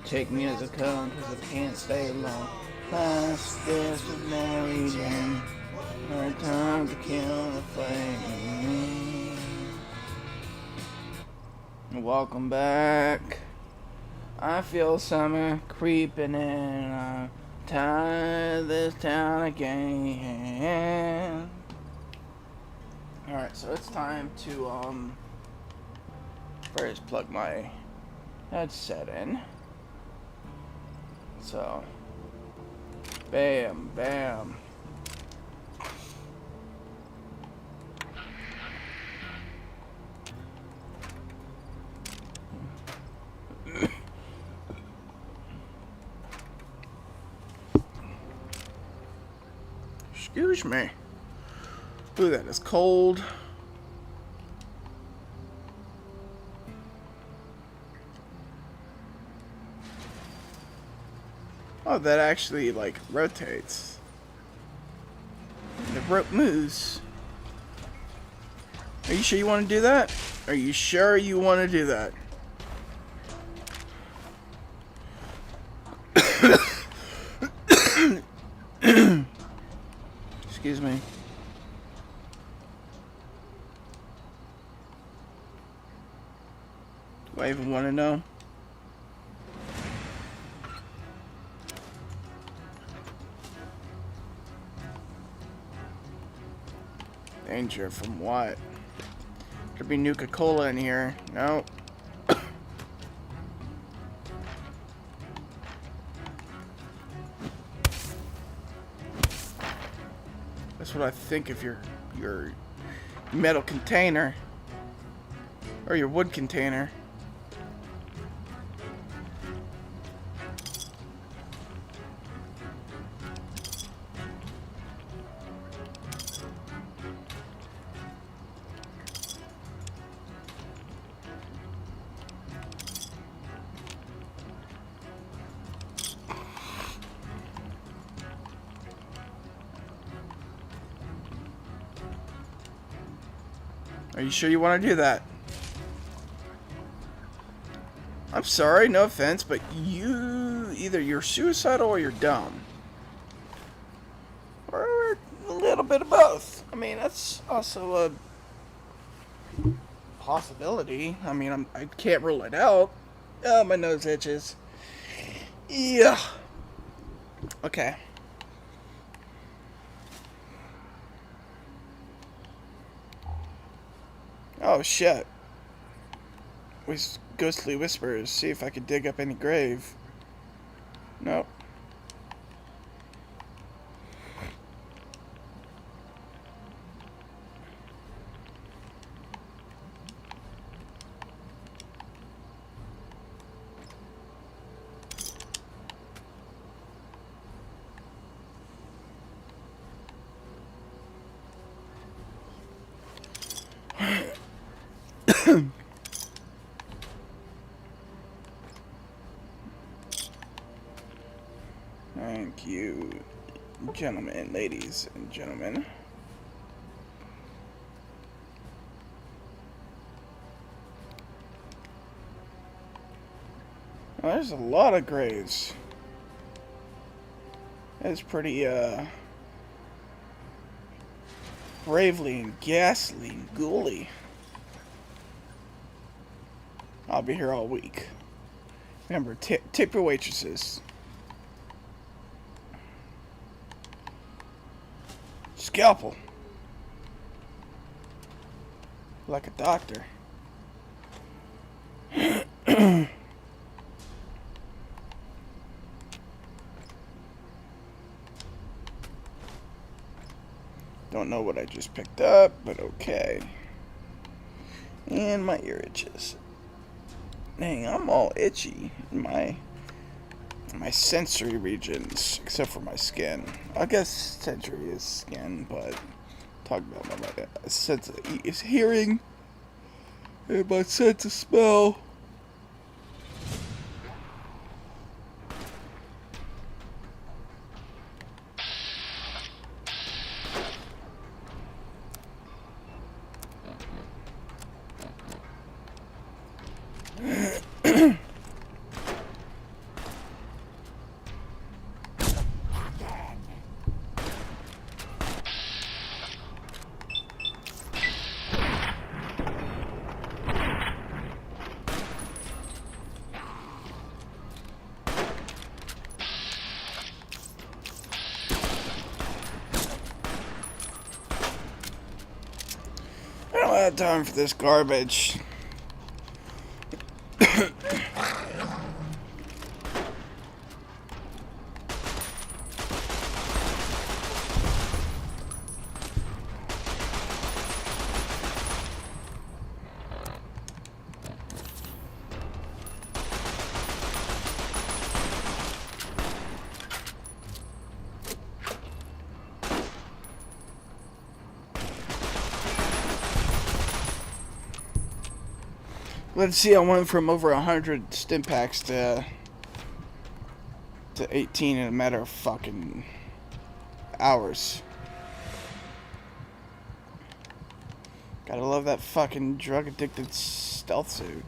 Take me as a come, cause I can't stay long. Last guess was Mary Jane. Her time to kill the flame. Welcome back. I feel summer creeping in. I'm tired of this town again. Alright, so it's time to first plug my headset in. So bam, bam. Excuse me. Ooh, that is cold. Oh, that actually, like, rotates. The rope moves. Are you sure you want to do that? Are you sure you want to do that? Excuse me. Do I even want to know? Danger from what? Could be Nuka-Cola in here. No. That's what I think of your metal container. Or your wood container. Are you sure you want to do that? I'm sorry, no offense, but either you're suicidal or you're dumb. Or a little bit of both. I mean, that's also a possibility. I mean, I can't rule it out. Oh, my nose itches. Yeah. Okay. Oh, shit. Ghostly whispers. See if I could dig up any grave. Nope. Thank you, gentlemen, ladies and gentlemen. Well, there's a lot of graves. That's pretty, bravely and ghastly and ghouly. I'll be here all week. Remember, tip your waitresses. Scalpel. Like a doctor. Don't know what I just picked up, but okay. And my ear itches. Dang, I'm all itchy in my sensory regions, except for my skin. I guess sensory is skin, but talk about my sense of hearing and my sense of smell. got time for this garbage. Let's see, I went from over 100 stim packs to 18 in a matter of fucking hours. Gotta love that fucking drug addicted stealth suit.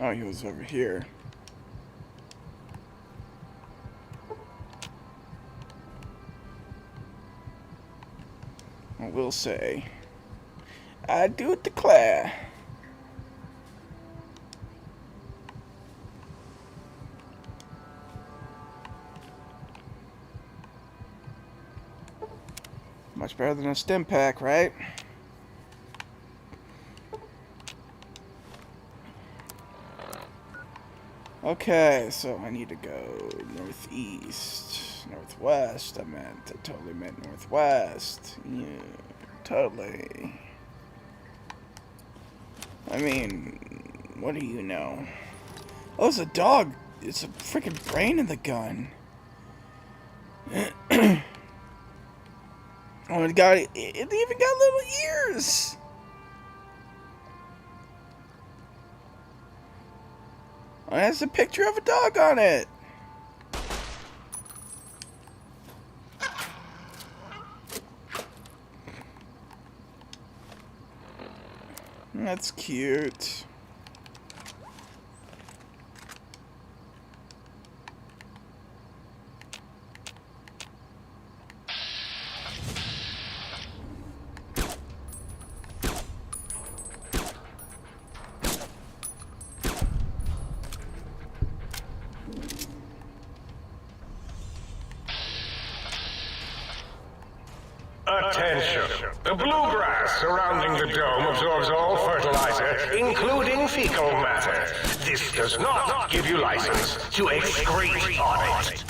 Oh, he was over here. I will say, I do declare. Much better than a stim pack, right? Okay, so I need to go northeast, northwest. I totally meant northwest. Yeah, totally. I mean, what do you know? Oh, it's a dog. It's a freaking brain in the gun. Oh my god, it even got little ears. It has a picture of a dog on it. That's cute. Attention! The bluegrass surrounding the dome absorbs all fertilizer, including fecal matter. This does not give you license to excrete on it.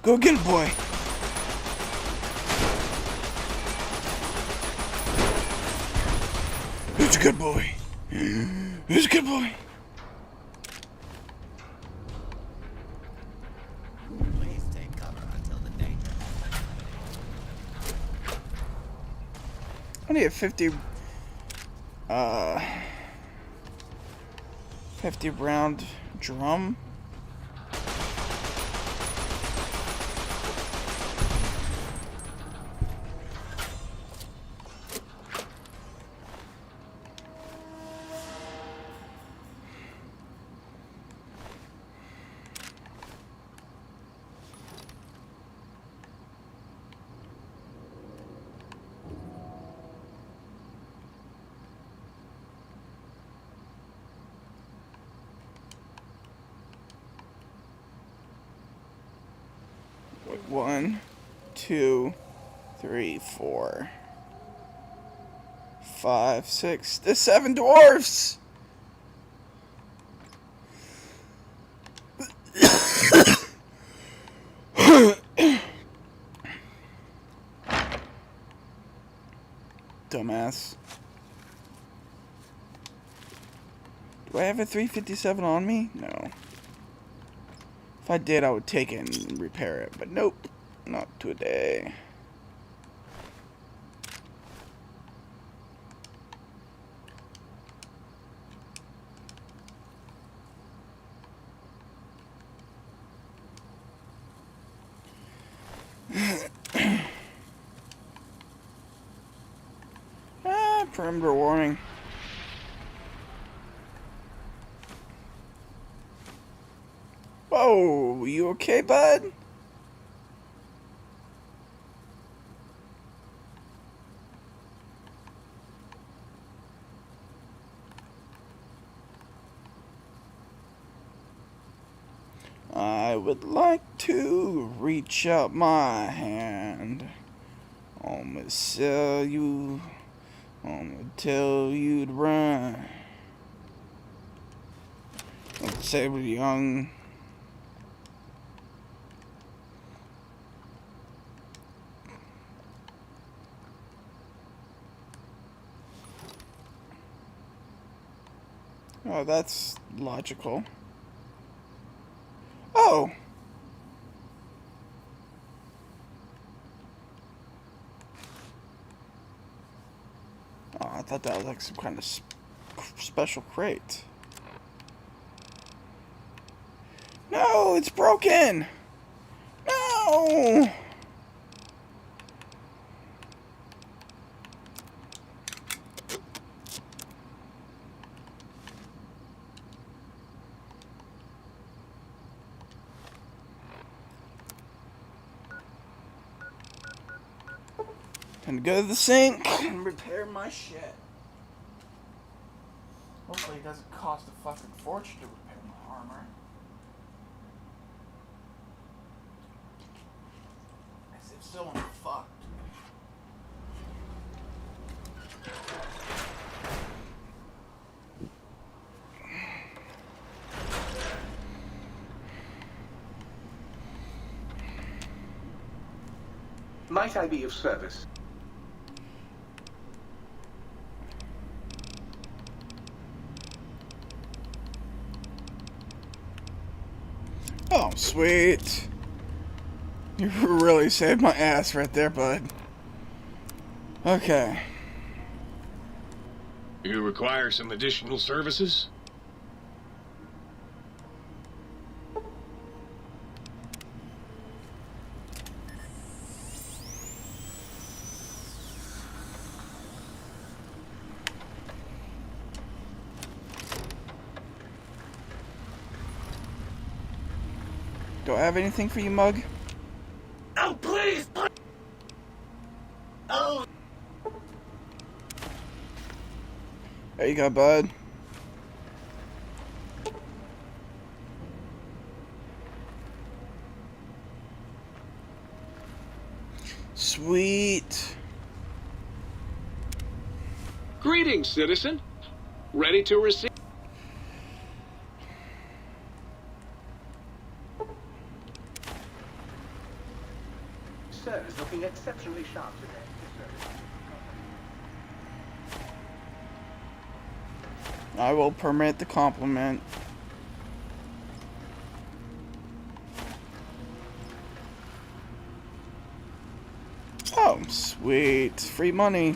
Go get it, boy. Who's a good boy? Who's a good boy? Please take cover until the danger. I need a 50 round drum. One, two, three, 4, 5, 6. There's 7 dwarfs. Dumbass. Do I have a 357 on me? No. If I did, I would take it and repair it, but nope. Not today. Perimeter warning. Whoa, you okay, bud? I would like to reach out my hand. I'm gonna sell you. I'm gonna tell you to run. Let's say we're young. Oh, that's logical. Oh! Oh, I thought that was like some kind of special crate. No, it's broken! No! Time to go to the sink and repair my shit. Hopefully it doesn't cost a fucking fortune to repair my armor. As if so, I'm fucked. Might I be of service? Oh, sweet. You really saved my ass right there, bud. Okay. You require some additional services? Do I have anything for you, Mug? Oh, please! Oh! There you go, bud. Sweet. Greetings, citizen. Ready to receive? Sir is looking exceptionally sharp today. I will permit the compliment. Oh, sweet. Free money.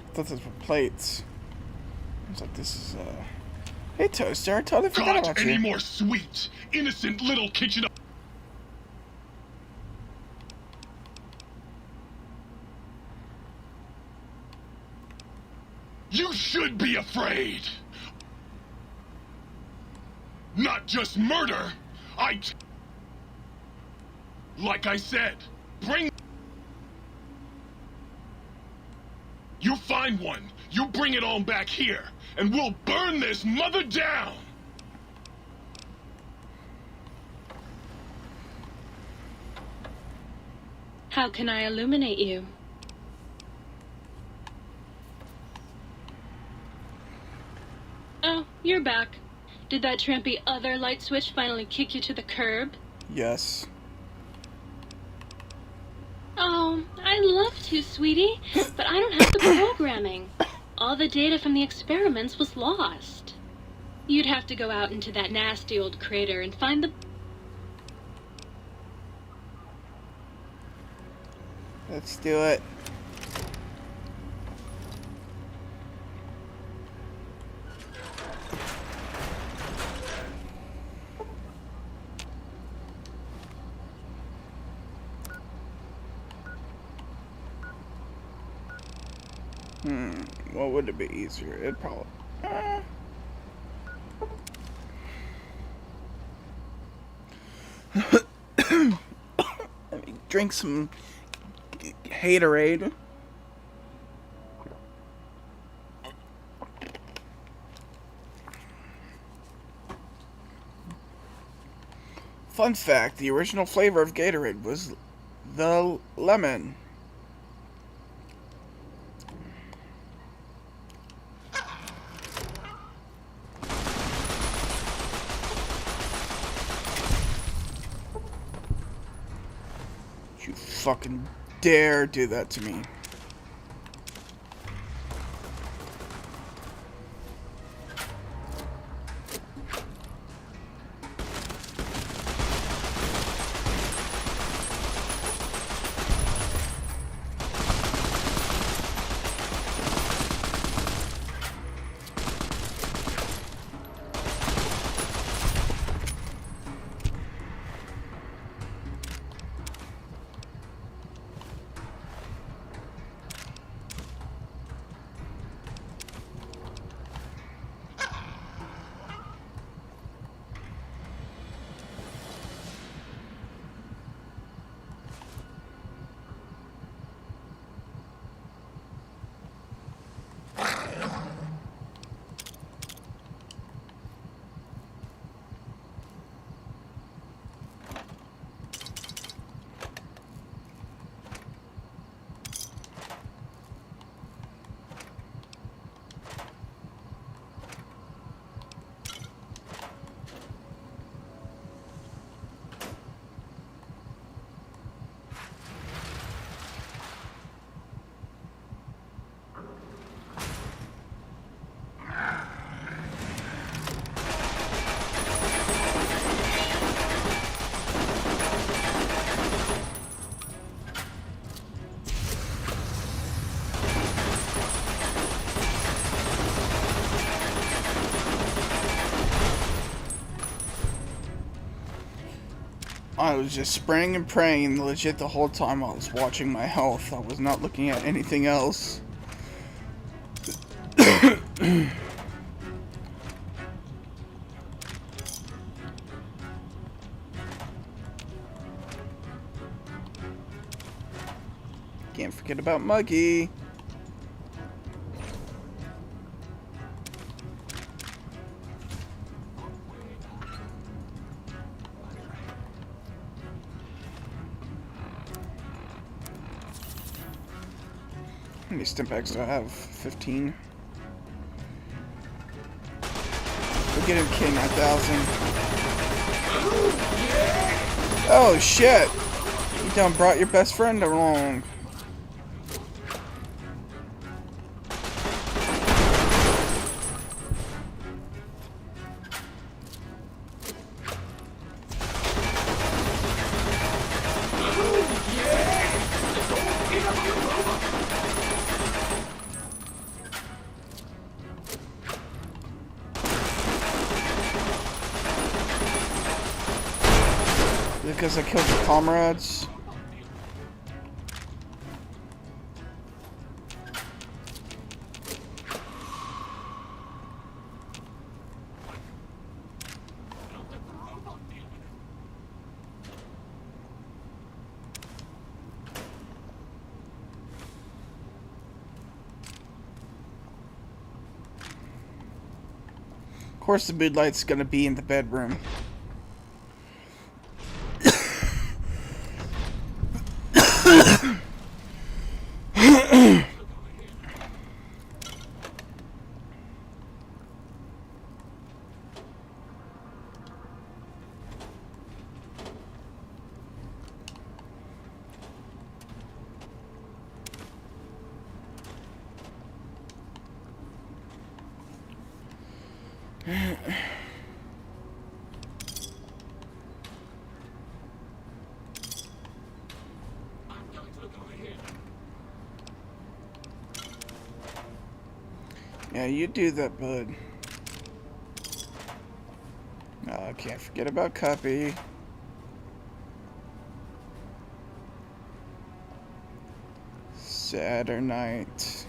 I thought those were plates. I was like, this is, Hey, Toaster, I totally forgot Got about any you. more sweet, innocent little kitchen? You should be afraid. Not just murder. Like I said, bring. You find one, you bring it on back here, and we'll burn this mother down! How can I illuminate you? you're back. Did that trampy other light switch finally kick you to the curb? Yes. Oh, I'd love to, sweetie, but I don't have the programming. All the data from the experiments was lost. You'd have to go out into that nasty old crater and find the... Let's do it. What would it be easier? It'd probably... Let me drink some Haterade. Fun fact, the original flavor of Gatorade was the lemon. You fucking dare do that to me. I was just spraying and praying legit the whole time I was watching my health. I was not looking at anything else. Can't forget about Muggy. How many stimpaks do I have? 15. We'll get him K9000. Oh shit! You done brought your best friend along. Because I killed your comrades. Of course the mood light's gonna be in the bedroom. Yeah, you do that, bud. Can't forget about Cuppy. Saturday night.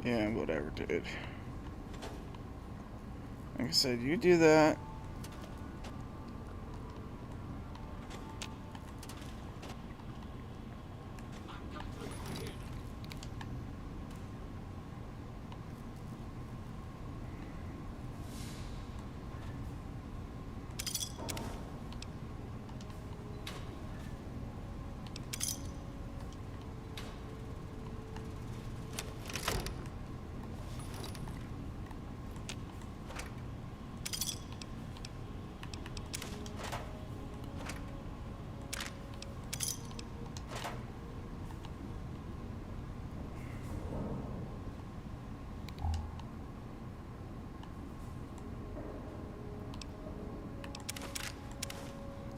Yeah, whatever, dude. Like I said, you do that.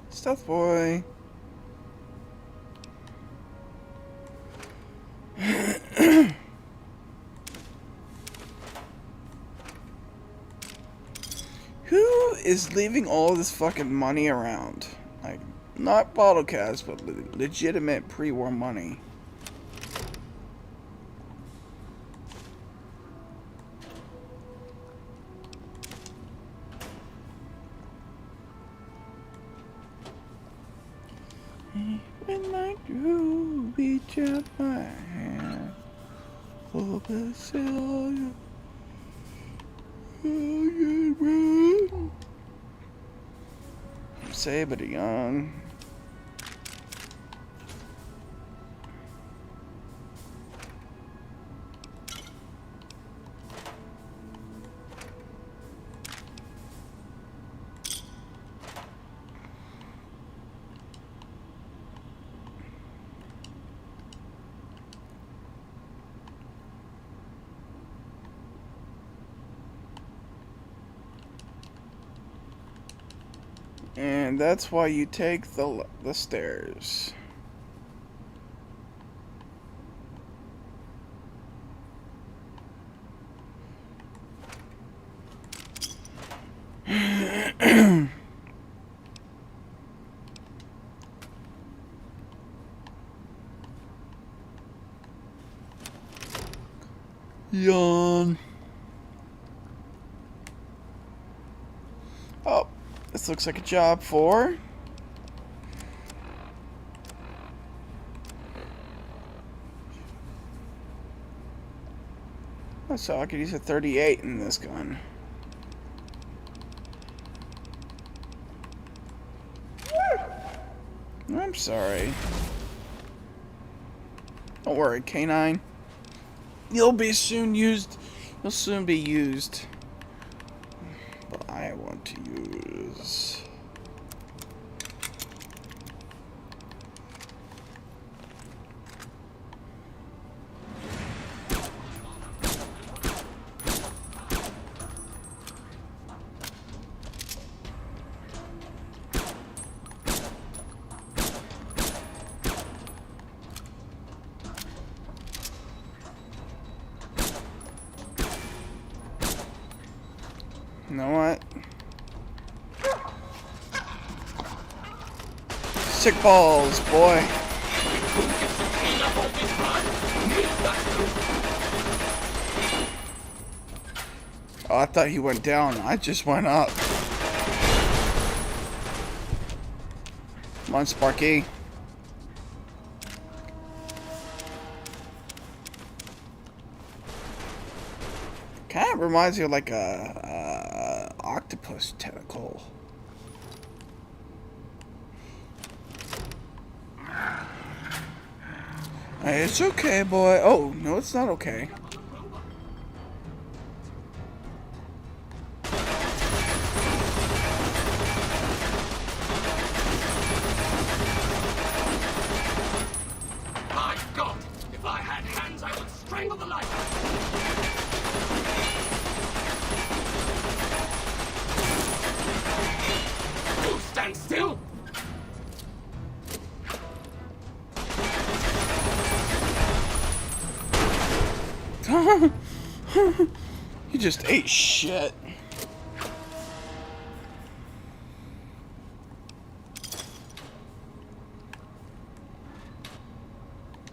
Stealth boy. Who is leaving all this fucking money around? Like, not bottle cash, but legitimate pre-war money. When I do reach out my hand, oh, Basilia, Saber the Young. And that's why you take the stairs. Yawn. Oh. This looks like a job for... Oh, so I could use a 38 in this gun. I'm sorry. Don't worry, K9. You'll soon be used. But I want to use... You know what? Sick balls, boy. Oh, I thought he went down. I just went up. Come on, Sparky. Kind of reminds me of like a octopus tentacle. Hey, it's okay, boy. Oh, no, it's not okay. My God! If I had hands, I would strangle the life out of you. You just ate shit.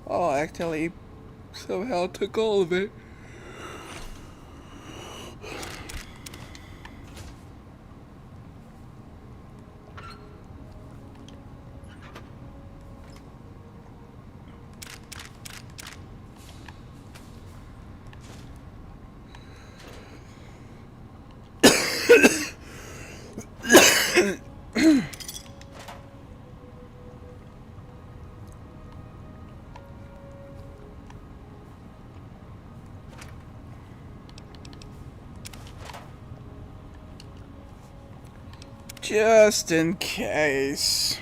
Oh, actually, somehow took all of it. Just in case.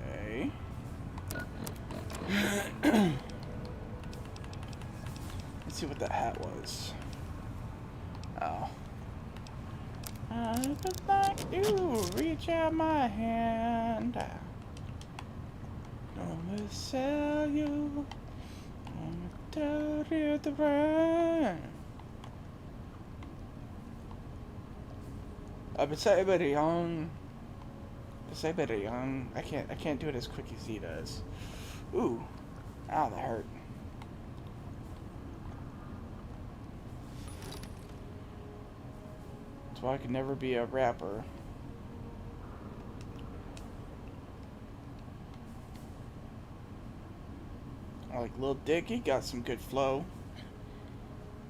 Okay. Let's see what that hat was. Oh. I would like to reach out my hand. Gonna sell you. Gonna tell you the rain. Besides everybody young. Besides everybody young. I can't do it as quick as he does. Ooh. Ow, that hurt. That's why I could never be a rapper. I like Lil Dicky, got some good flow.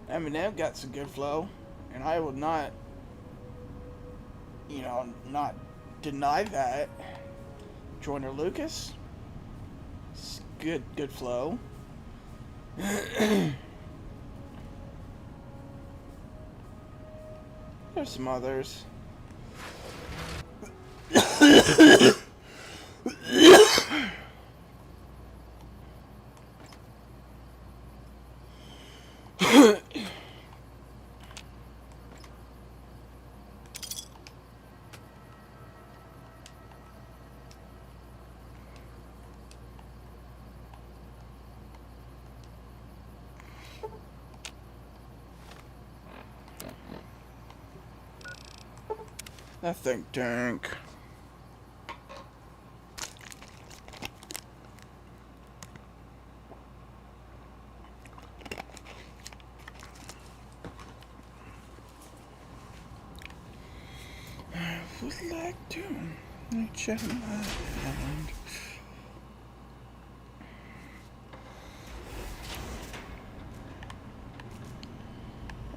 Eminem got some good flow. And I will not, you know, not deny that. Joyner Lucas, it's good flow. There's some others. That think tank. I would like to reach out my hand.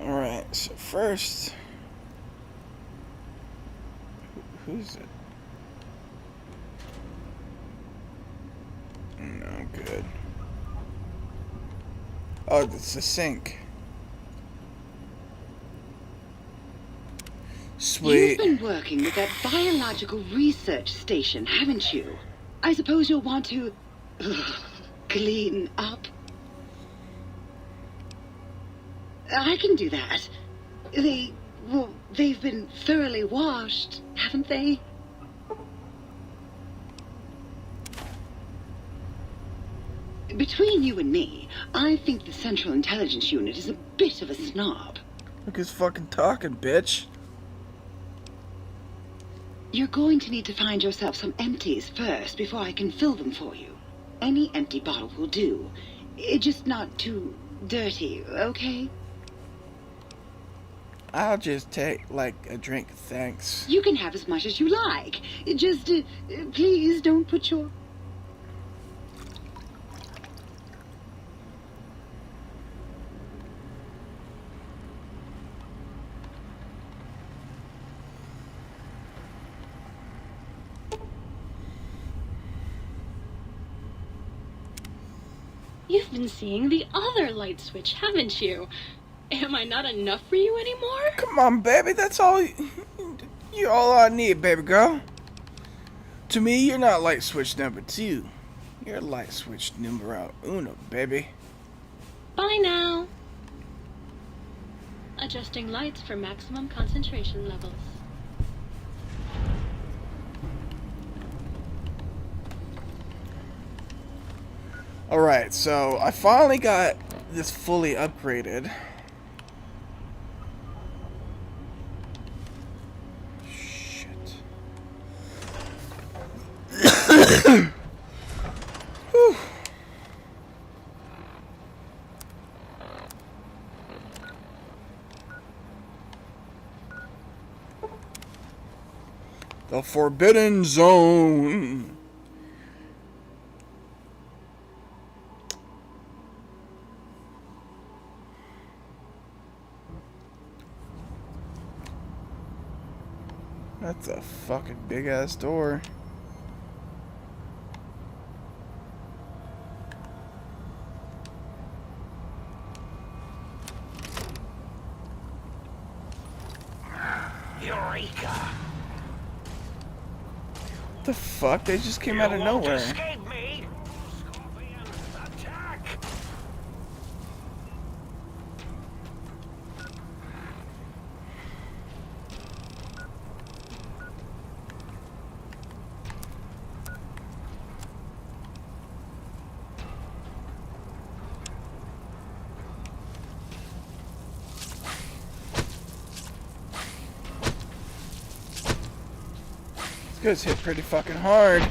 Alright, so first, who's it? No good. Oh, it's the sink. Sweet. You've been working with that biological research station, haven't you? I suppose you'll want to clean up. I can do that. They've been thoroughly washed, haven't they? Between you and me, I think the Central Intelligence Unit is a bit of a snob. Look who's fucking talking, bitch. You're going to need to find yourself some empties first before I can fill them for you. Any empty bottle will do. Just not too dirty, okay? I'll just take, like, a drink, thanks. You can have as much as you like. Just, please don't put your... You've been seeing the other light switch, haven't you? Am I not enough for you anymore? Come on, baby. That's all. You're all I need, baby girl. To me, you're not light switch number 2. You're light switch numero uno, baby. Bye now. Adjusting lights for maximum concentration levels. Alright, so I finally got this fully upgraded. Shit. Whew. The Forbidden Zone. That's a fucking big ass door. Eureka! The fuck? They just came out of You won't nowhere. escape me! Scorpion, attack! This guy's hit pretty fucking hard.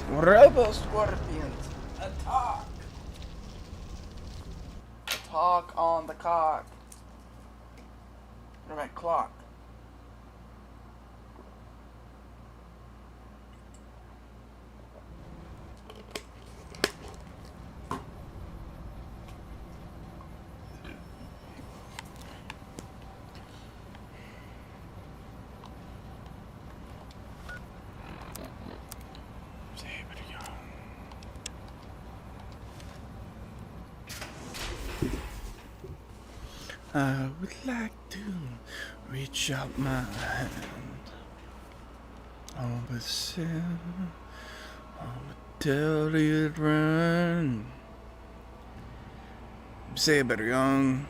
Robo Scorpions, attack! Talk on the cock. Or my clock. I would like to reach out my hand on the sin, on the delicate run. Say it better, young.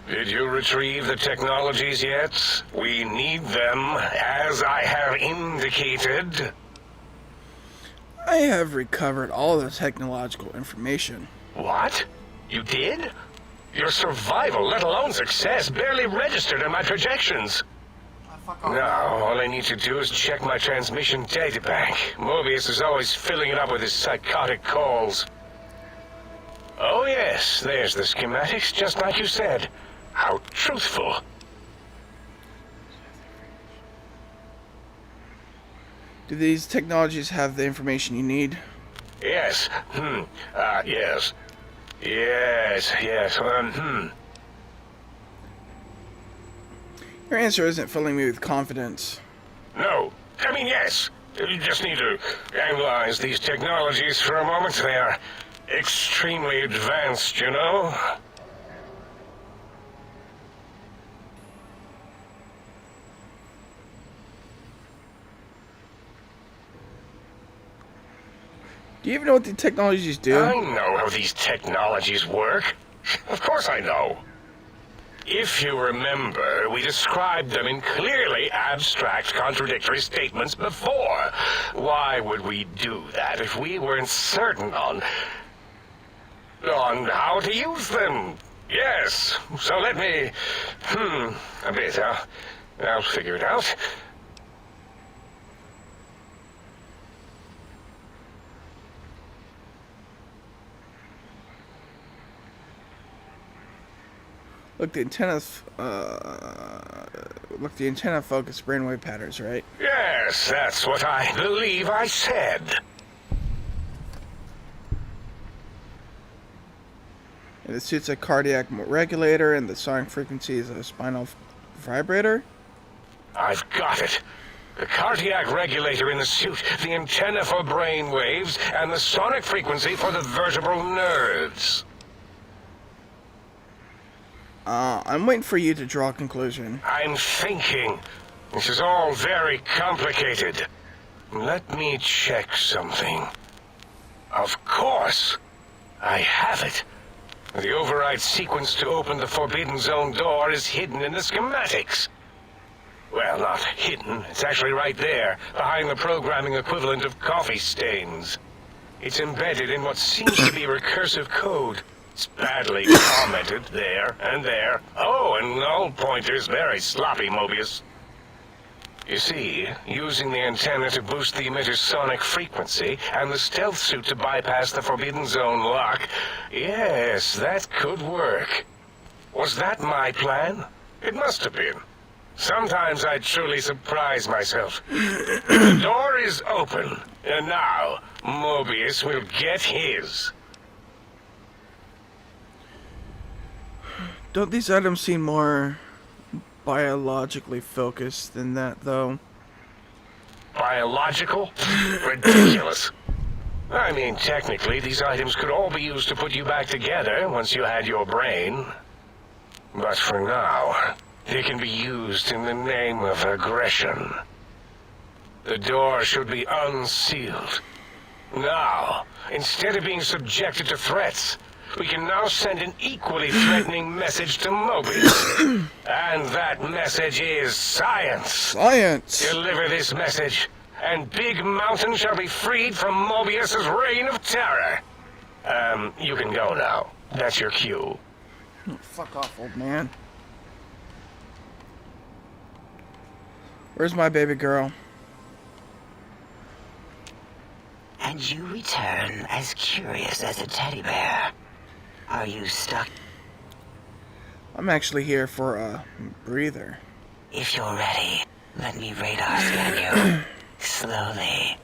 Did you retrieve the technologies yet? We need them, as I have indicated. I have recovered all the technological information. What? You did? Your survival, let alone success, barely registered in my projections. Now, all I need to do is check my transmission databank. Mobius is always filling it up with his psychotic calls. Oh yes, there's the schematics, just like you said. How truthful. Do these technologies have the information you need? Yes. Yes. Yes. Your answer isn't filling me with confidence. No. I mean, yes. You just need to analyze these technologies for a moment. They are extremely advanced, you know? Do you even know what the technologies do? I know how these technologies work. Of course I know. If you remember, we described them in clearly abstract, contradictory statements before. Why would we do that if we weren't certain on how to use them? Yes, so let me... a bit. I'll figure it out. Look, the antenna focus brainwave patterns, right? Yes, that's what I believe I said. And it suits a cardiac regulator, and the sonic frequency is a spinal vibrator. I've got it. The cardiac regulator in the suit, the antenna for brain waves, and the sonic frequency for the vertebral nerves. I'm waiting for you to draw a conclusion. I'm thinking. This is all very complicated. Let me check something. Of course. I have it. The override sequence to open the Forbidden Zone door is hidden in the schematics. Well, not hidden. It's actually right there, behind the programming equivalent of coffee stains. It's embedded in what seems to be recursive code. It's badly commented there and there. Oh, and null pointers, very sloppy, Mobius. You see, using the antenna to boost the emitter's sonic frequency, and the stealth suit to bypass the Forbidden Zone lock, yes, that could work. Was that my plan? It must have been. Sometimes I truly surprise myself. The door is open, and now Mobius will get his. Don't these items seem more biologically focused than that, though? Biological? Ridiculous. I mean, technically, these items could all be used to put you back together once you had your brain. But for now, they can be used in the name of aggression. The door should be unsealed. Now, instead of being subjected to threats, we can now send an equally threatening message to Mobius. And that message is science. Science! Deliver this message, and Big Mountain shall be freed from Mobius's reign of terror. You can go now. That's your cue. Oh, fuck off, old man. Where's my baby girl? And you return as curious as a teddy bear. Are you stuck? I'm actually here for a breather. If you're ready, let me radar scan you. Slowly.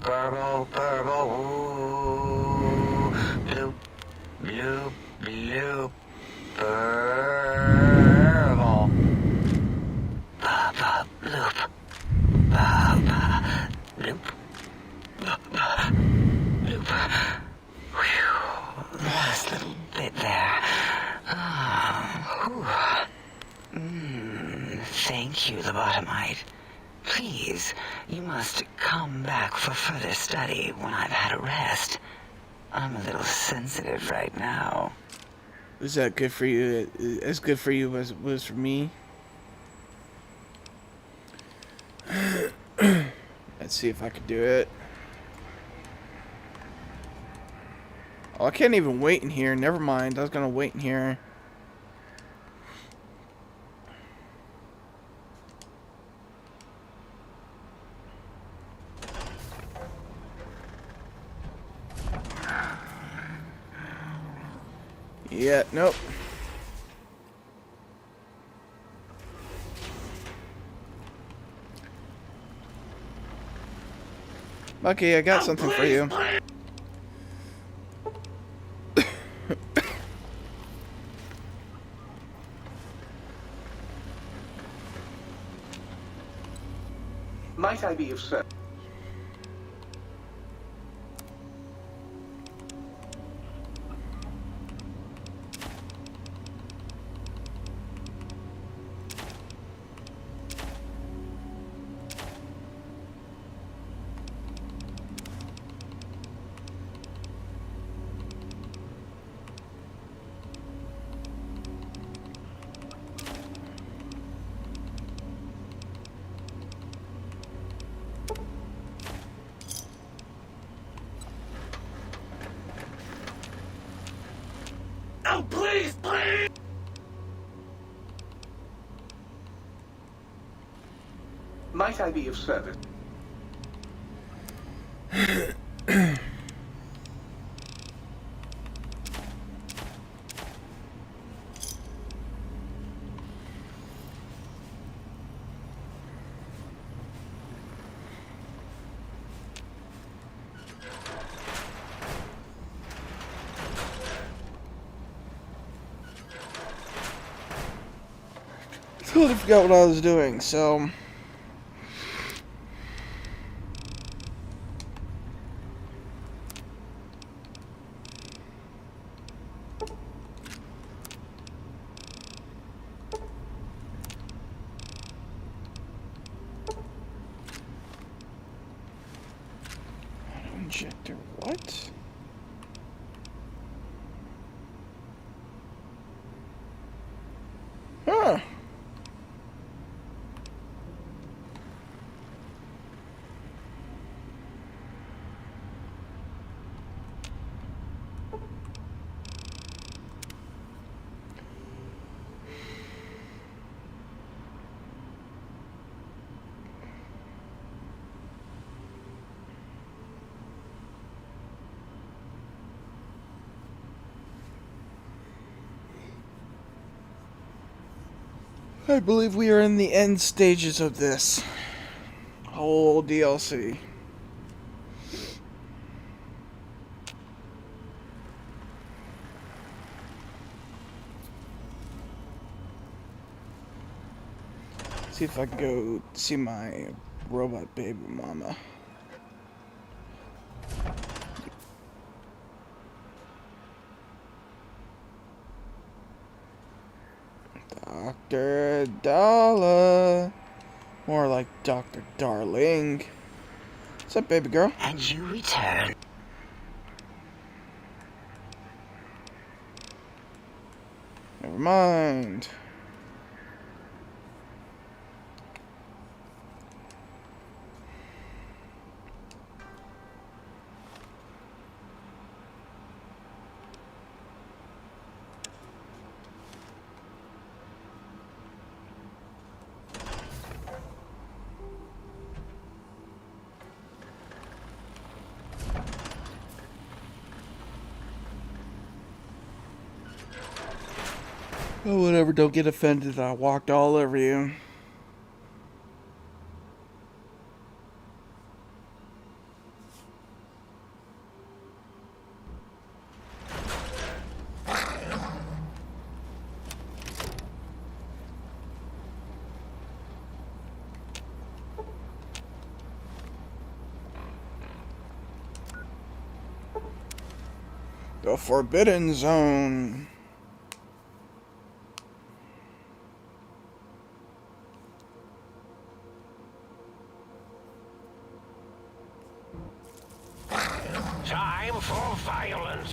Purple, purple, woo. Bloop, bloop, bloop. Purple. Ba, bloop. Ba, bloop. Ba, bloop. Whew. Last little bit there. Thank you, lobotomite. Please, you must come back for further study when I've had a rest. I'm a little sensitive right now. Is that good for you? As good for you as it was for me? Let's see if I can do it. Oh, I can't even wait in here. Never mind. I was gonna wait in here. Yeah, nope. Bucky, I got something for you. Might I be of service? Oh, please, please! Might I be of service? completely forgot what I was doing, so... Auto-injector, what? Huh. I believe we are in the end stages of this whole DLC. See if I can go see my robot baby mama. Dr. Dala. More like Dr. Darling. What's up, baby girl? And you return. Never mind. Oh, whatever, don't get offended. I walked all over you. The Forbidden Zone. Time for violence.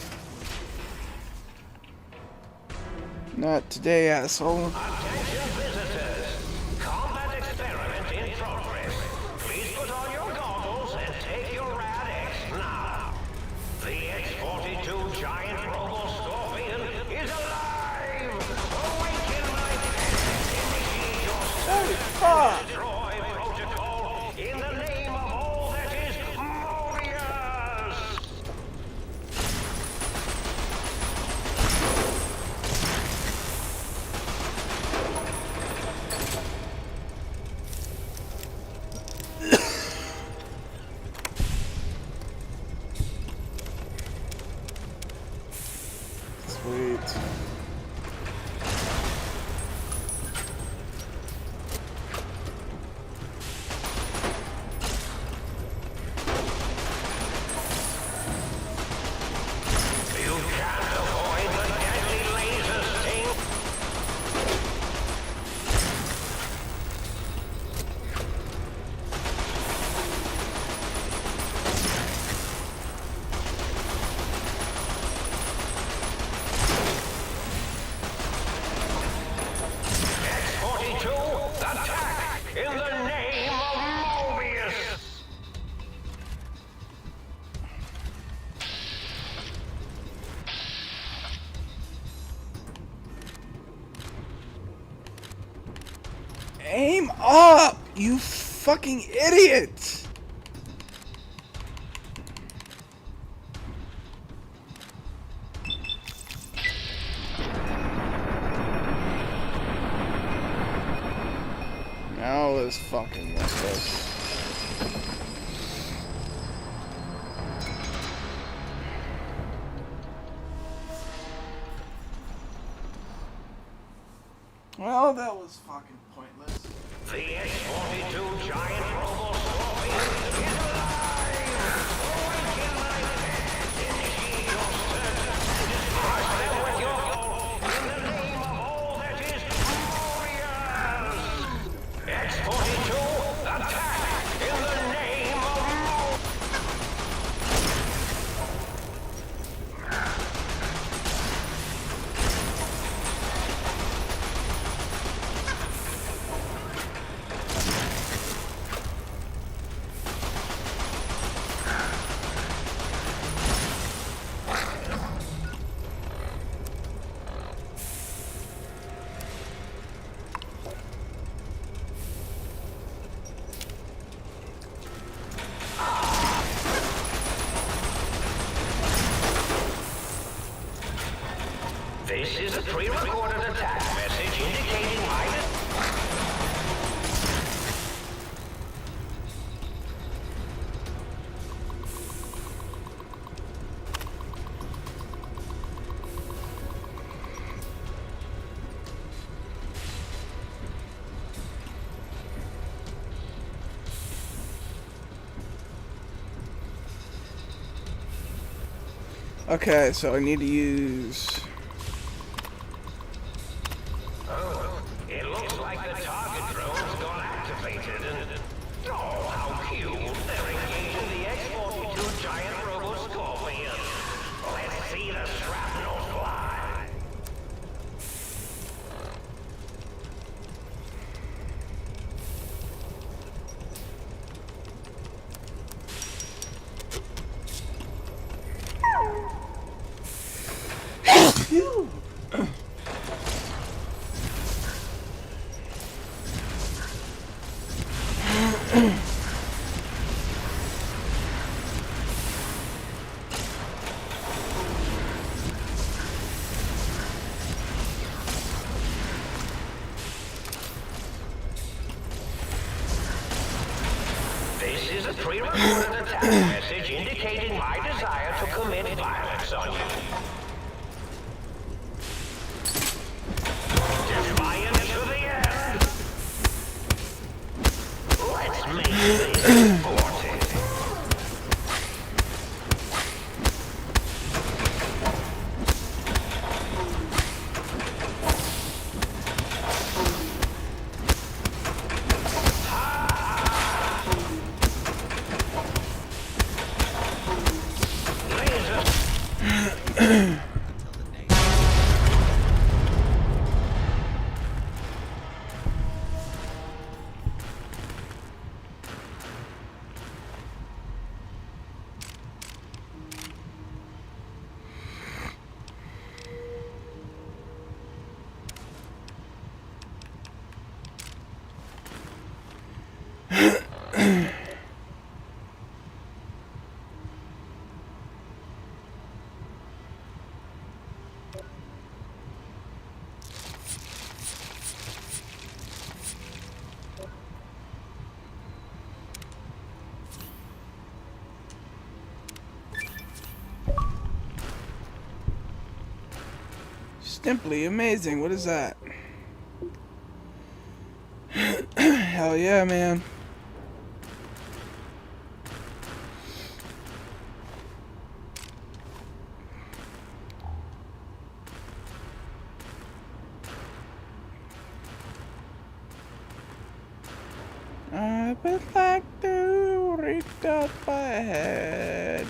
Not today, asshole. Attention visitors. Combat experiment in progress. Please put on your goggles and take your Rad-X now. The X-42 giant robo-scorpion is alive! Awaken my pets and initiate your destroy protocol in the name of all that is Mobius! Sweet. You can't avoid the deadly laser sting. X-42, attack in the name of Mobius! Aim up, you fucking idiot! Now let's fucking let this. Well, that was fucking pointless. The X-42 giant robo scorpion is alive! Awaken my dead! Initiate your search! Crush them with your goal in the name of all that is glorious! X-42, attack in the name of... This is a pre-recorded attack message indicating my... Okay, so I need to use... Oh, it looks like the target drone's gone activated and... Oh, how cute! They're engaging the X-42 giant robo scorpion. Let's see the shrapnel fly. This is a pre-recorded attack message indicating my desire to commit violence on you. Defiant to the end! Let's make this sportive. Simply amazing. What is that? Hell yeah, man. I would like to reach up ahead.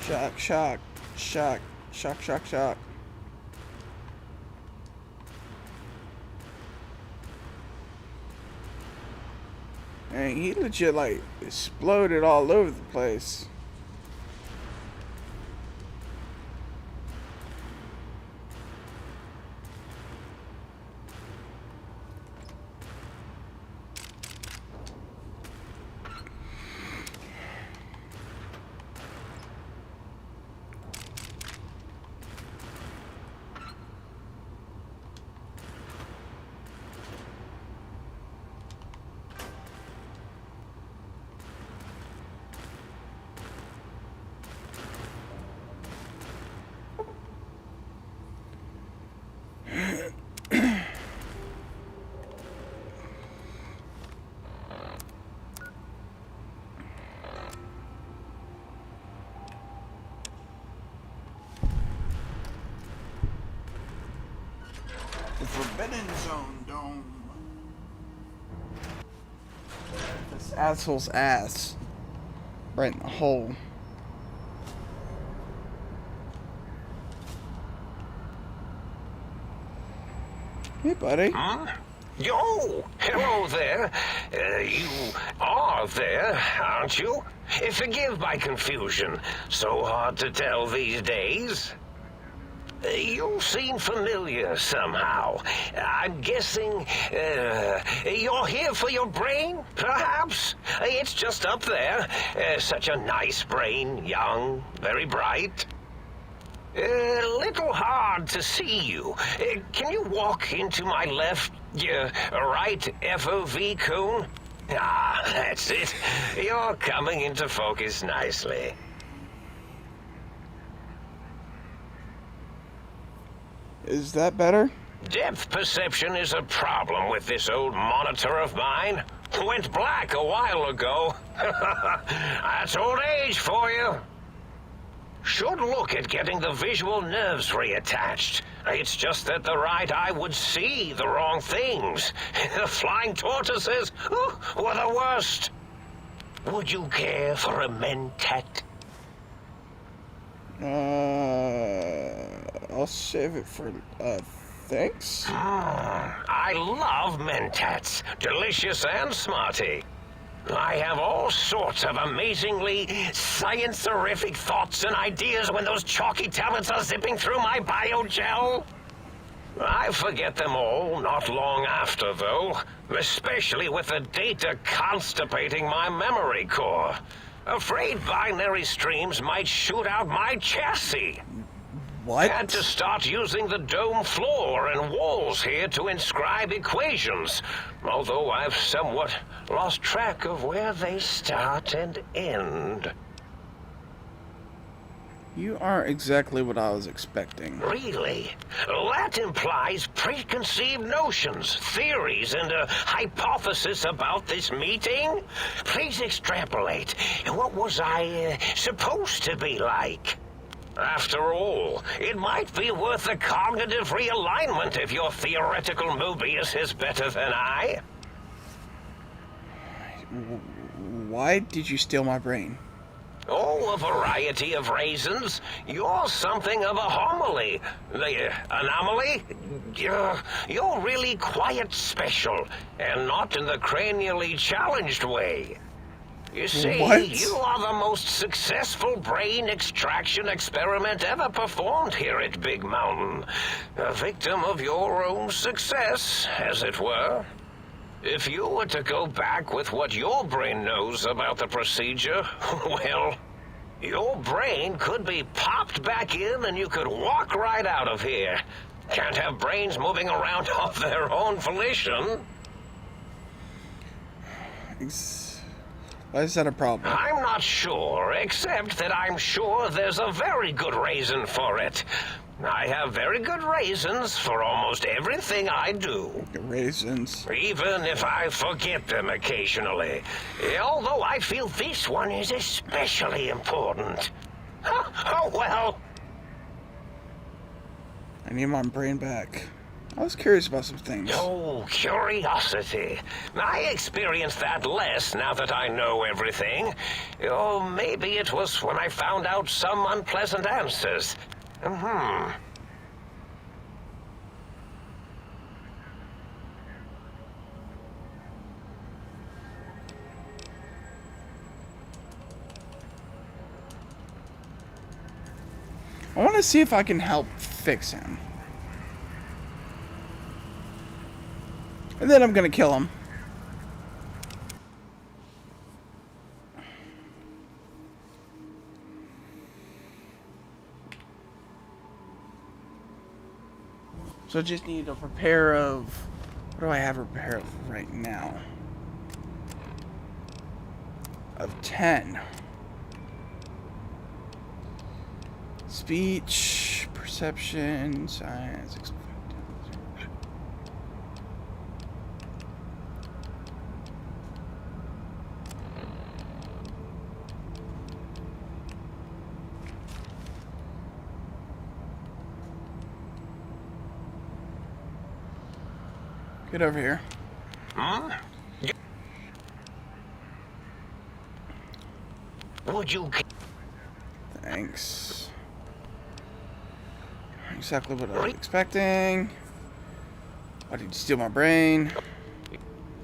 Shock, shock, shock, shock, shock, shock. Dang, he legit like exploded all over the place. Forbidden Zone dome. This asshole's ass. Right in the hole. Hey, buddy. Huh? Yo, hello there. You are there, aren't you? Forgive my confusion. So hard to tell these days. You seem familiar somehow. I'm guessing you're here for your brain, perhaps? It's just up there. Such a nice brain, young, very bright. A little hard to see you. Can you walk into my left, right FOV cone? Ah, that's it. You're coming into focus nicely. Is that better? Depth perception is a problem with this old monitor of mine. Went black a while ago. That's old age for you. Should look at getting the visual nerves reattached. It's just that the right eye would see the wrong things. The flying tortoises were the worst. Would you care for a mentat? I'll save it for, thanks? I love mentats. Delicious and smarty. I have all sorts of amazingly science-terrific thoughts and ideas when those chalky tablets are zipping through my biogel. I forget them all not long after, though, especially with the data constipating my memory core. Afraid binary streams might shoot out my chassis. What? Had to start using the dome floor and walls here to inscribe equations, although I've somewhat lost track of where they start and end. You are exactly what I was expecting. Really? That implies preconceived notions, theories, and a hypothesis about this meeting? Please extrapolate. What was I supposed to be like? After all, it might be worth a cognitive realignment if your theoretical Mobius is better than I. Why did you steal my brain? Oh, a variety of reasons. You're something of a homily. The anomaly? You're really quite special, and not in the cranially challenged way. You see, What? you are the most successful brain extraction experiment ever performed here at Big Mountain. A victim of your own success, as it were. If you were to go back with what your brain knows about the procedure, well, your brain could be popped back in and you could walk right out of here. Can't have brains moving around of their own volition. Why is that a problem? I'm not sure, except that I'm sure there's a very good reason for it. I have very good reasons for almost everything I do. Raisins. Even if I forget them occasionally. Although I feel this one is especially important. Oh well. I need my brain back. I was curious about some things. Oh, curiosity. I experience that less now that I know everything. Oh, maybe it was when I found out some unpleasant answers. I want to see if I can help fix him. And then I'm gonna kill him. So I just need a repair of... What do I have a repair of right now? Of 10. Speech, perception, science, Get over here. Hmm? Would you... Thanks. Exactly what I was expecting. Why did you steal my brain?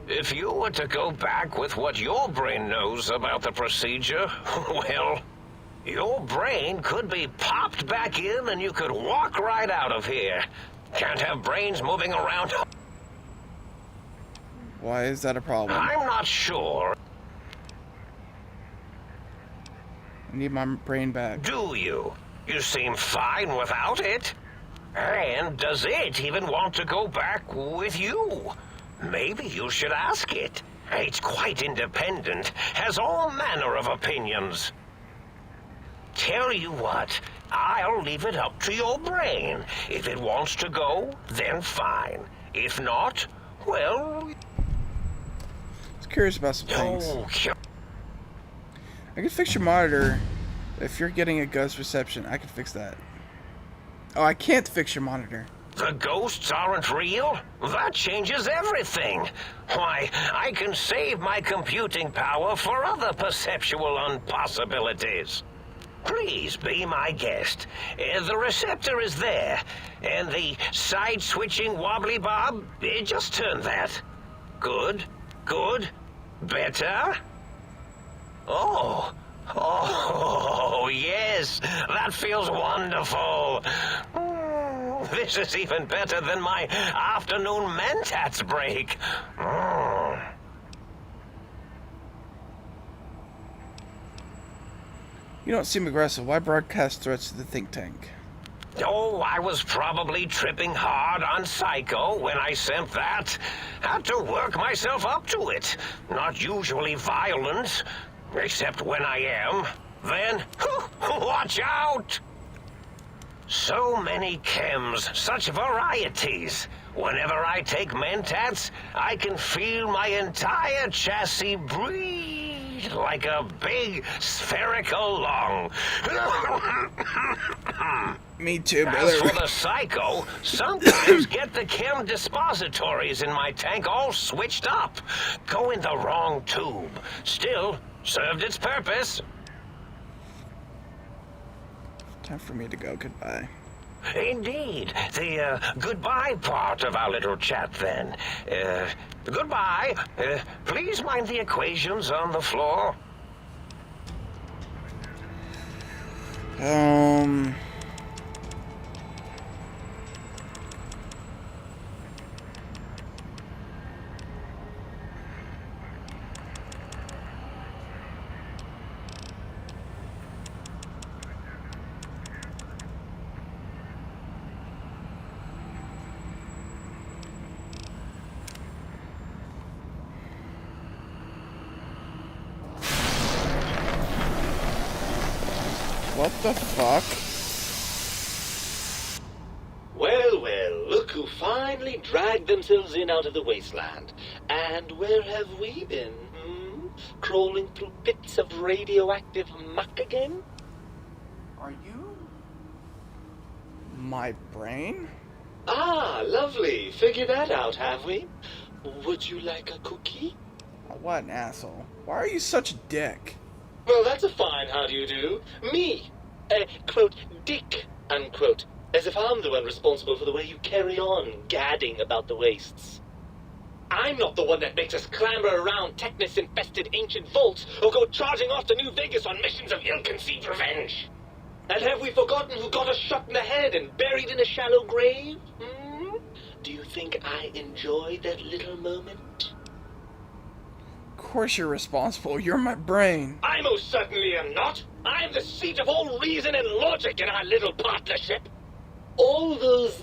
If you were to go back with what your brain knows about the procedure, well, your brain could be popped back in and you could walk right out of here. Can't have brains moving around. Why is that a problem? I'm not sure. I need my brain back. Do you? You seem fine without it. And does it even want to go back with you? Maybe you should ask it. It's quite independent, has all manner of opinions. Tell you what, I'll leave it up to your brain. If it wants to go, then fine. If not, well... I was curious about some things. Oh, I can fix your monitor. If you're getting a ghost reception, I can fix that. Oh, I can't fix your monitor. the ghosts aren't real? That changes everything. Why, I can save my computing power for other perceptual impossibilities. Please be my guest. The receptor is there, and the side-switching wobbly bob, just turn that. Good, good, better. Oh, yes, that feels wonderful. This is even better than my afternoon Mentats break. You don't seem aggressive. Why broadcast threats to the think tank? Oh, I was probably tripping hard on Psycho when I sent that. Had to work myself up to it. Not usually violent, except when I am. Then, watch out! So many chems, such varieties. Whenever I take Mentats, I can feel my entire chassis breathe like a big spherical lung. Me too, As brother. for the Psycho, sometimes get the chem dispositories in my tank all switched up. Go in the wrong tube. Still, served its purpose. Time for me to go. Goodbye. Indeed. The goodbye part of our little chat, then. Goodbye. Please mind the equations on the floor. What the fuck? Well, well, look who finally dragged themselves in out of the wasteland. And where have we been, Crawling through pits of radioactive muck again? Are you my brain? Ah, lovely. Figured that out, have we? Would you like a cookie? What an asshole. Why are you such a dick? Well, that's a fine how do you do. Me, quote, dick, unquote. As if I'm the one responsible for the way you carry on gadding about the wastes. I'm not the one that makes us clamber around Technus-infested ancient vaults or go charging off to New Vegas on missions of ill-conceived revenge. And have we forgotten who got us shot in the head and buried in a shallow grave? Do you think I enjoyed that little moment? Of course you're responsible. You're my brain. I most certainly am not. I'm the seat of all reason and logic in our little partnership. All those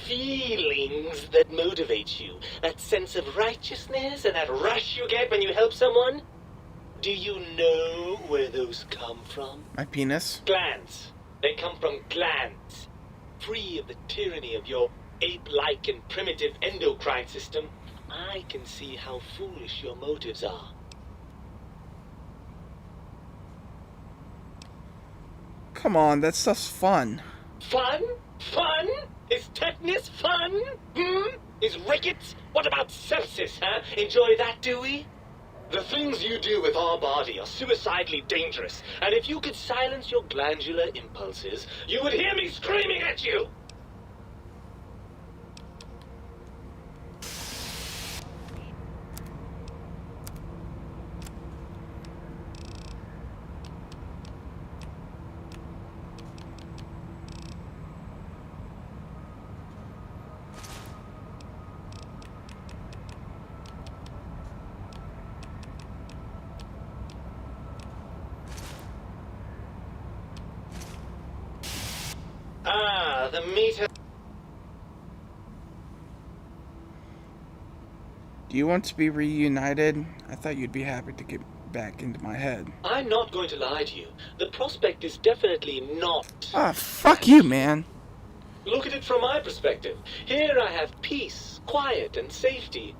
feelings that motivate you, that sense of righteousness and that rush you get when you help someone, do you know where those come from? My penis? Glands. They come from glands. Free of the tyranny of your ape-like and primitive endocrine system, I can see how foolish your motives are. Come on, that stuff's fun. Fun? Fun? Is Technus fun? Is rickets? What about sepsis, huh? Enjoy that, do we? The things you do with our body are suicidally dangerous, and if you could silence your glandular impulses, you would hear me screaming at you! Ah, the meter. Do you want to be reunited? I thought you'd be happy to get back into my head. I'm not going to lie to you. The prospect is definitely not. Ah, fuck you, man. Look at it from my perspective. Here I have peace, quiet, and safety.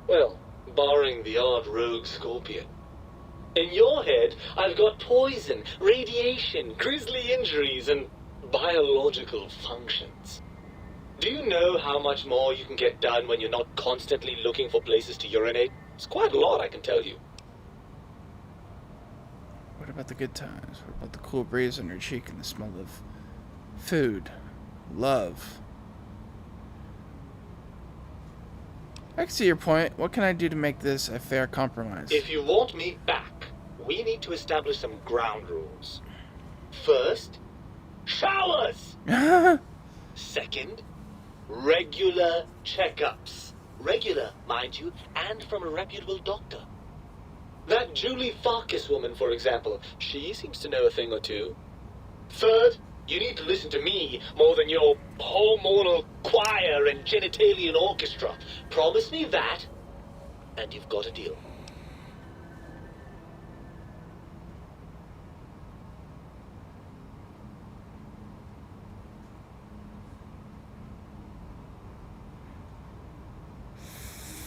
Well, barring the odd rogue scorpion. In your head, I've got poison, radiation, grisly injuries, and biological functions. Do you know how much more you can get done when you're not constantly looking for places to urinate? It's quite a lot, I can tell you. What about the good times? What about the cool breeze on your cheek and the smell of food, love? I can see your point. What can I do to make this a fair compromise? If you want me back, we need to establish some ground rules. First, showers! Second, regular checkups. Regular, mind you, and from a reputable doctor. That Julie Farkas woman, for example, she seems to know a thing or two. Third, you need to listen to me more than your hormonal choir and genitalian orchestra. Promise me that, and you've got a deal.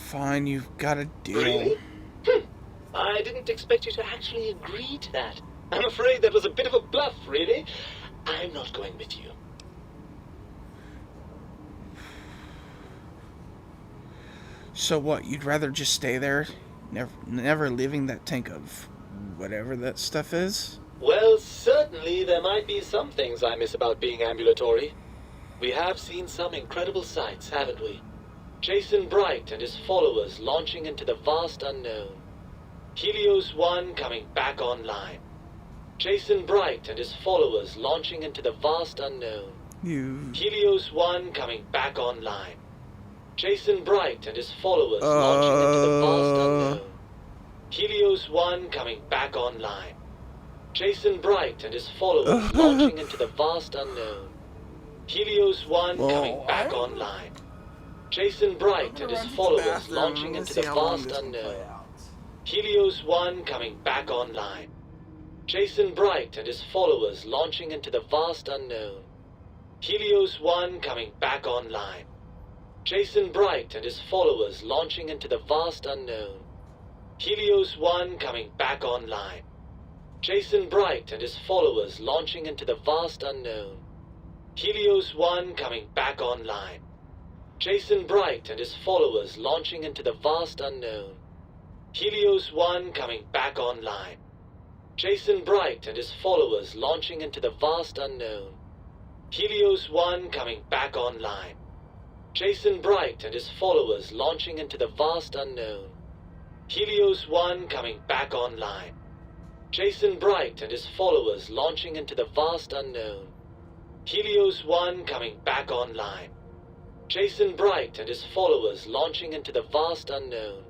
Fine, you've got a deal. Really? I didn't expect you to actually agree to that. I'm afraid that was a bit of a bluff, really. I'm not going with you. So what, you'd rather just stay there? Never leaving that tank of whatever that stuff is? Well, certainly there might be some things I miss about being ambulatory. We have seen some incredible sights, haven't we? Jason Bright and his followers launching into the vast unknown. Helios 1 coming back online. Jason Bright and his followers launching into the vast unknown. Helios 1 coming back online. Jason Bright and his followers launching into the vast unknown. Helios 1 coming back online. Jason Bright and his followers launching into the vast unknown. Helios 1 coming back online. Jason Bright and his followers launching into the vast unknown. Helios 1 coming back online. Jason Bright and his followers launching into the vast unknown. Helios 1 coming back online. Jason Bright and his followers launching into the vast unknown. Helios 1 coming back online. Jason Bright and his followers launching into the vast unknown. Helios 1 coming back online. Jason Bright and his followers launching into the vast unknown. Helios 1 coming back online. Jason Bright and his followers launching into the vast unknown. Helios 1 coming back online. Jason Bright and his followers launching into the vast unknown. Helios 1 coming back online. Jason Bright and his followers launching into the vast unknown. Helios 1 coming back online. Jason Bright and his followers launching into the vast unknown.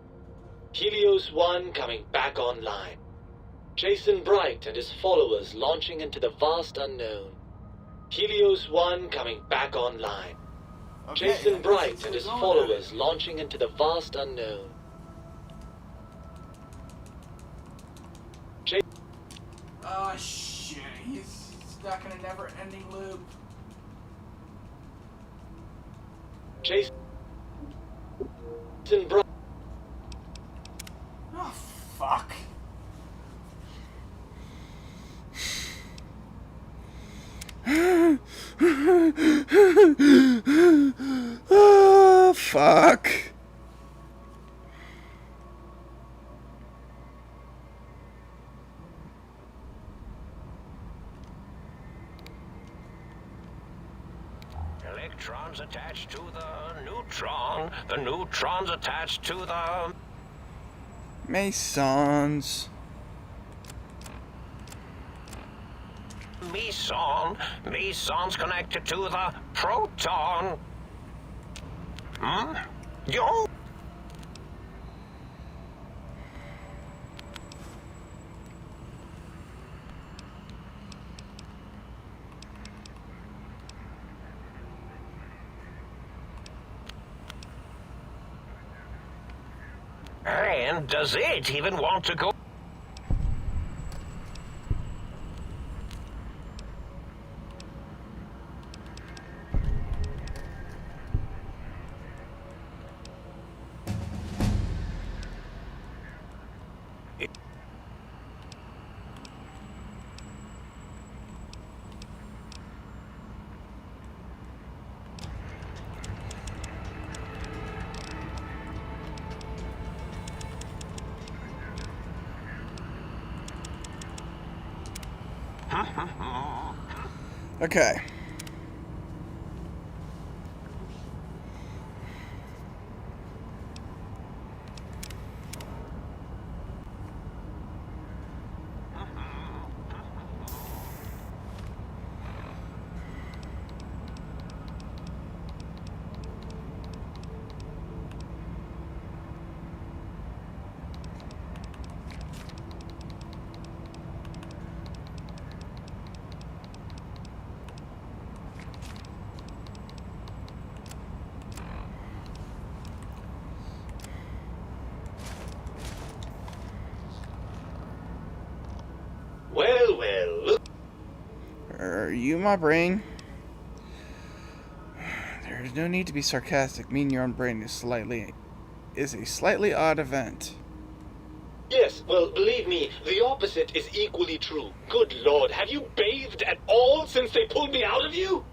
Helios 1 coming back online. Jason Bright and his followers launching into the vast unknown. Helios 1 coming back online. Jason Bright and his followers launching into the vast unknown. Oh shit, he's stuck in a never-ending loop. Jason Bright. Oh fuck. Oh fuck? Electrons attached to the neutron. The neutrons attached to the Mesons. meson. Meson's connected to the proton. Yo. And does it even want to go? Okay. Well, well, look. Are you my brain? There's no need to be sarcastic. Me and your own brain is a slightly odd event. Yes, well, believe me, the opposite is equally true. Good Lord, have you bathed at all since they pulled me out of you?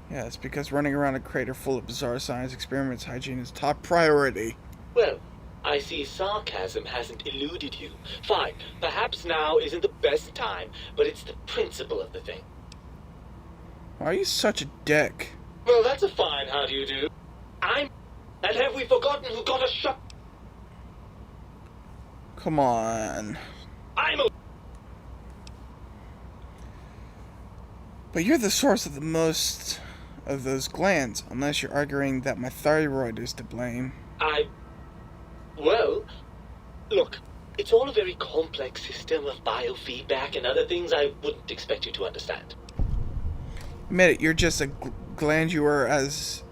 Yeah, it's because running around a crater full of bizarre science experiments, hygiene is top priority. Well, I see sarcasm hasn't eluded you. Fine, perhaps now isn't the best time, but it's the principle of the thing. Why are you such a dick? Well, that's a fine how do you do. And have we forgotten who got a shot? Come on. But you're the source of the most of those glands, unless you're arguing that my thyroid is to blame. Well, look, it's all a very complex system of biofeedback and other things I wouldn't expect you to understand. Admit it, you're just as glandular as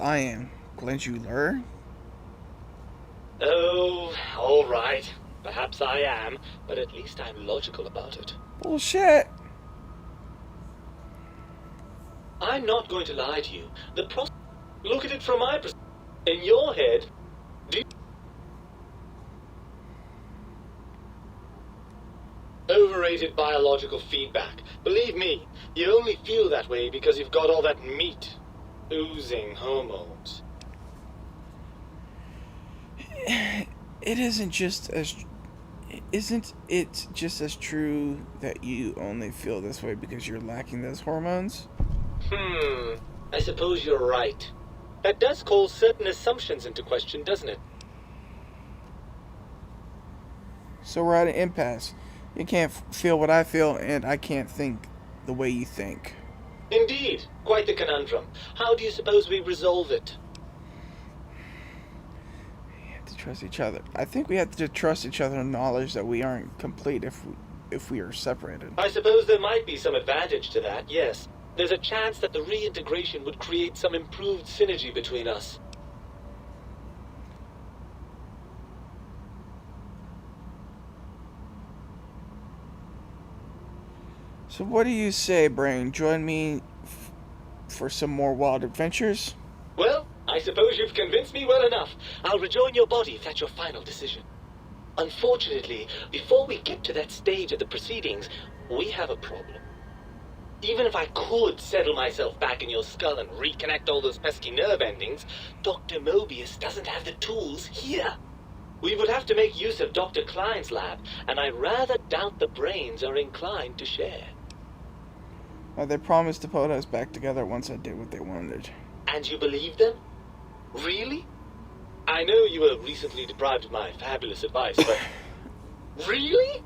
I am. Glandular? Oh, all right. Perhaps I am, but at least I'm logical about it. Bullshit. I'm not going to lie to you. Look at it from my perspective. In your head, overrated biological feedback. Believe me, you only feel that way because you've got all that meat. Oozing hormones. Isn't it just as true that you only feel this way because you're lacking those hormones? I suppose you're right. That does call certain assumptions into question, doesn't it? So we're at an impasse. You can't feel what I feel, and I can't think the way you think. Indeed. Quite the conundrum. How do you suppose we resolve it? We have to trust each other. I think we have to trust each other in knowledge that we aren't complete if we are separated. I suppose there might be some advantage to that, yes. There's a chance that the reintegration would create some improved synergy between us. So what do you say, Brain? Join me for some more wild adventures? Well, I suppose you've convinced me well enough. I'll rejoin your body if that's your final decision. Unfortunately, before we get to that stage of the proceedings, we have a problem. Even if I could settle myself back in your skull and reconnect all those pesky nerve endings, Dr. Mobius doesn't have the tools here. We would have to make use of Dr. Klein's lab, and I rather doubt the brains are inclined to share. They promised to put us back together once I did what they wanted. And you believe them? Really? I know you were recently deprived of my fabulous advice, but... Really?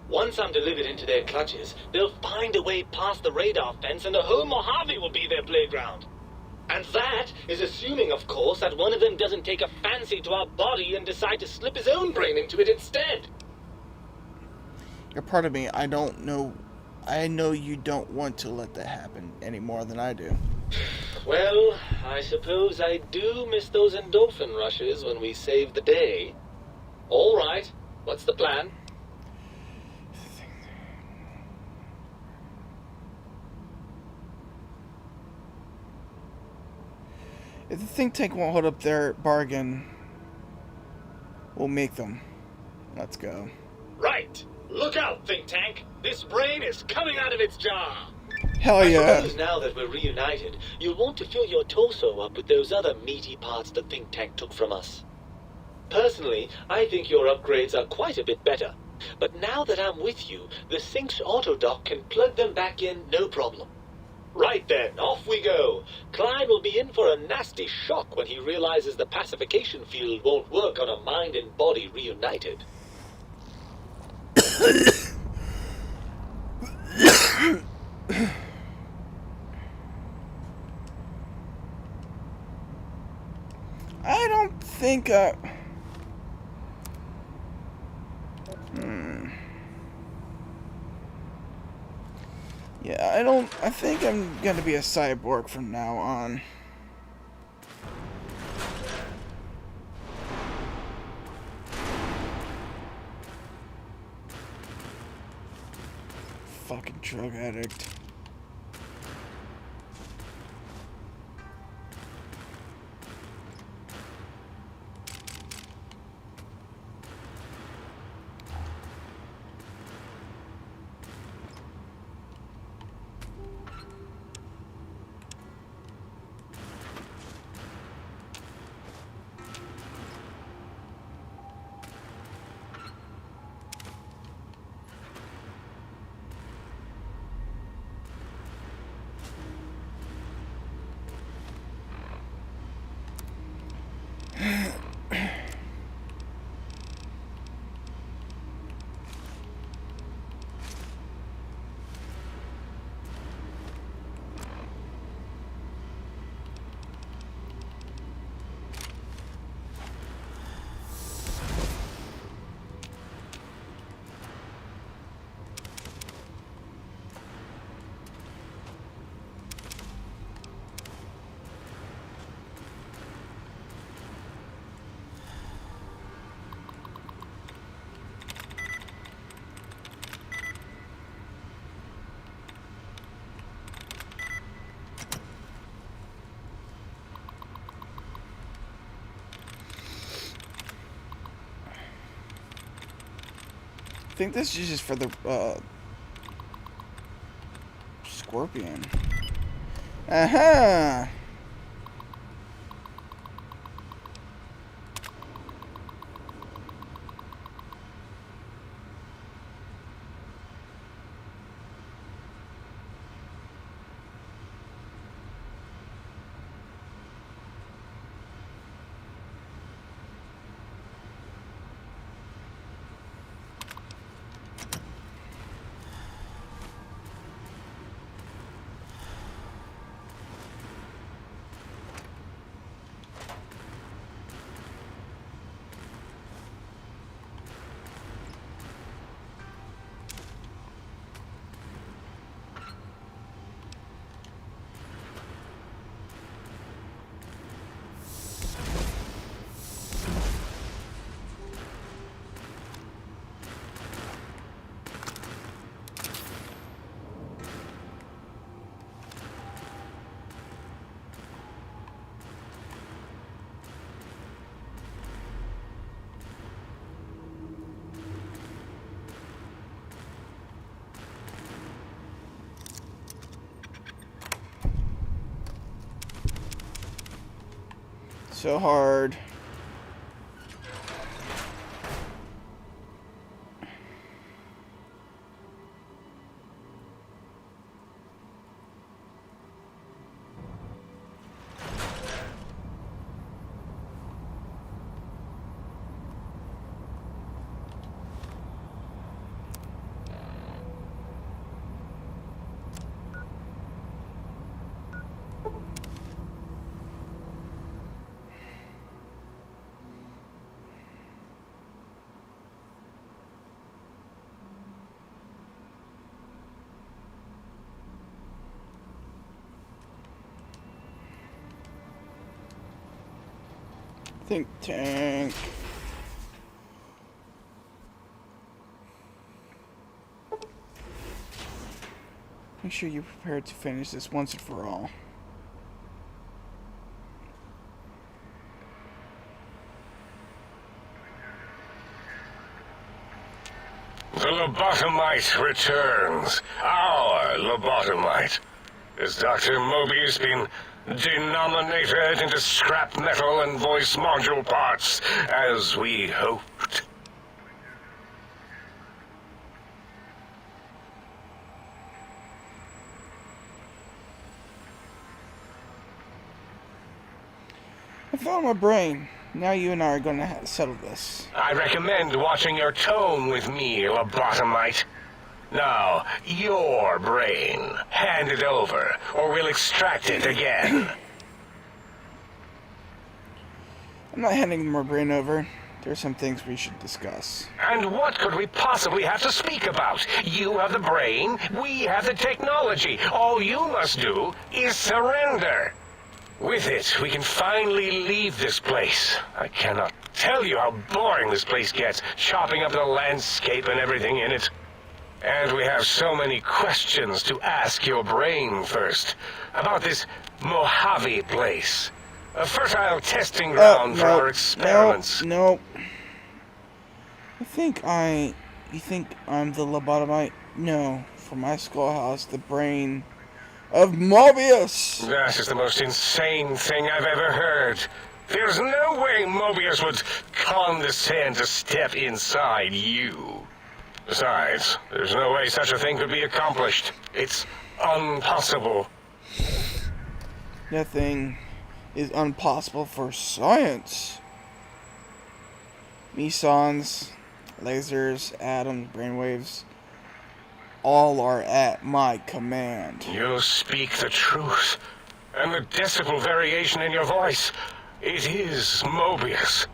Once I'm delivered into their clutches, they'll find a way past the radar fence and the whole Mojave will be their playground. And that is assuming, of course, that one of them doesn't take a fancy to our body and decide to slip his own brain into it instead. You're part of me. I don't know. I know you don't want to let that happen any more than I do. Well, I suppose I do miss those endorphin rushes when we save the day. All right, what's the plan? If the think tank won't hold up their bargain, we'll make them. Let's go. Right. Look out, think tank. This brain is coming out of its jar. Hell yeah. I suppose now that we're reunited, you'll want to fill your torso up with those other meaty parts the think tank took from us. Personally, I think your upgrades are quite a bit better. But now that I'm with you, the Sync's autodock can plug them back in no problem. Right then, off we go. Klein will be in for a nasty shock when he realizes the pacification field won't work on a mind and body reunited. I don't think Yeah, I think I'm gonna be a cyborg from now on. Fucking drug addict. I think this is just for the Scorpion. Aha! So hard. Think tank. Make sure you're prepared to finish this once and for all. The lobotomite returns. Our lobotomite. Has Dr. Mobius been denominated into scrap metal and voice module parts, as we hoped? I found my brain. Now you and I are going to settle this. I recommend watching your tone with me, lobotomite. Now, your brain. Hand it over, or we'll extract it again. I'm not handing my brain over. There are some things we should discuss. And what could we possibly have to speak about? You have the brain, we have the technology. All you must do is surrender. With it, we can finally leave this place. I cannot tell you how boring this place gets, chopping up the landscape and everything in it. And we have so many questions to ask your brain first. About this Mojave place. A fertile testing ground for our experiments. No. You think I'm the lobotomite? No. For my skullhouse, the brain of Mobius! That is the most insane thing I've ever heard. There's no way Mobius would condescend to step inside you. Besides, there's no way such a thing could be accomplished. It's impossible. Nothing is impossible for science. Mesons, lasers, atoms, brainwaves, all are at my command. You speak the truth. And the decibel variation in your voice, it is Mobius.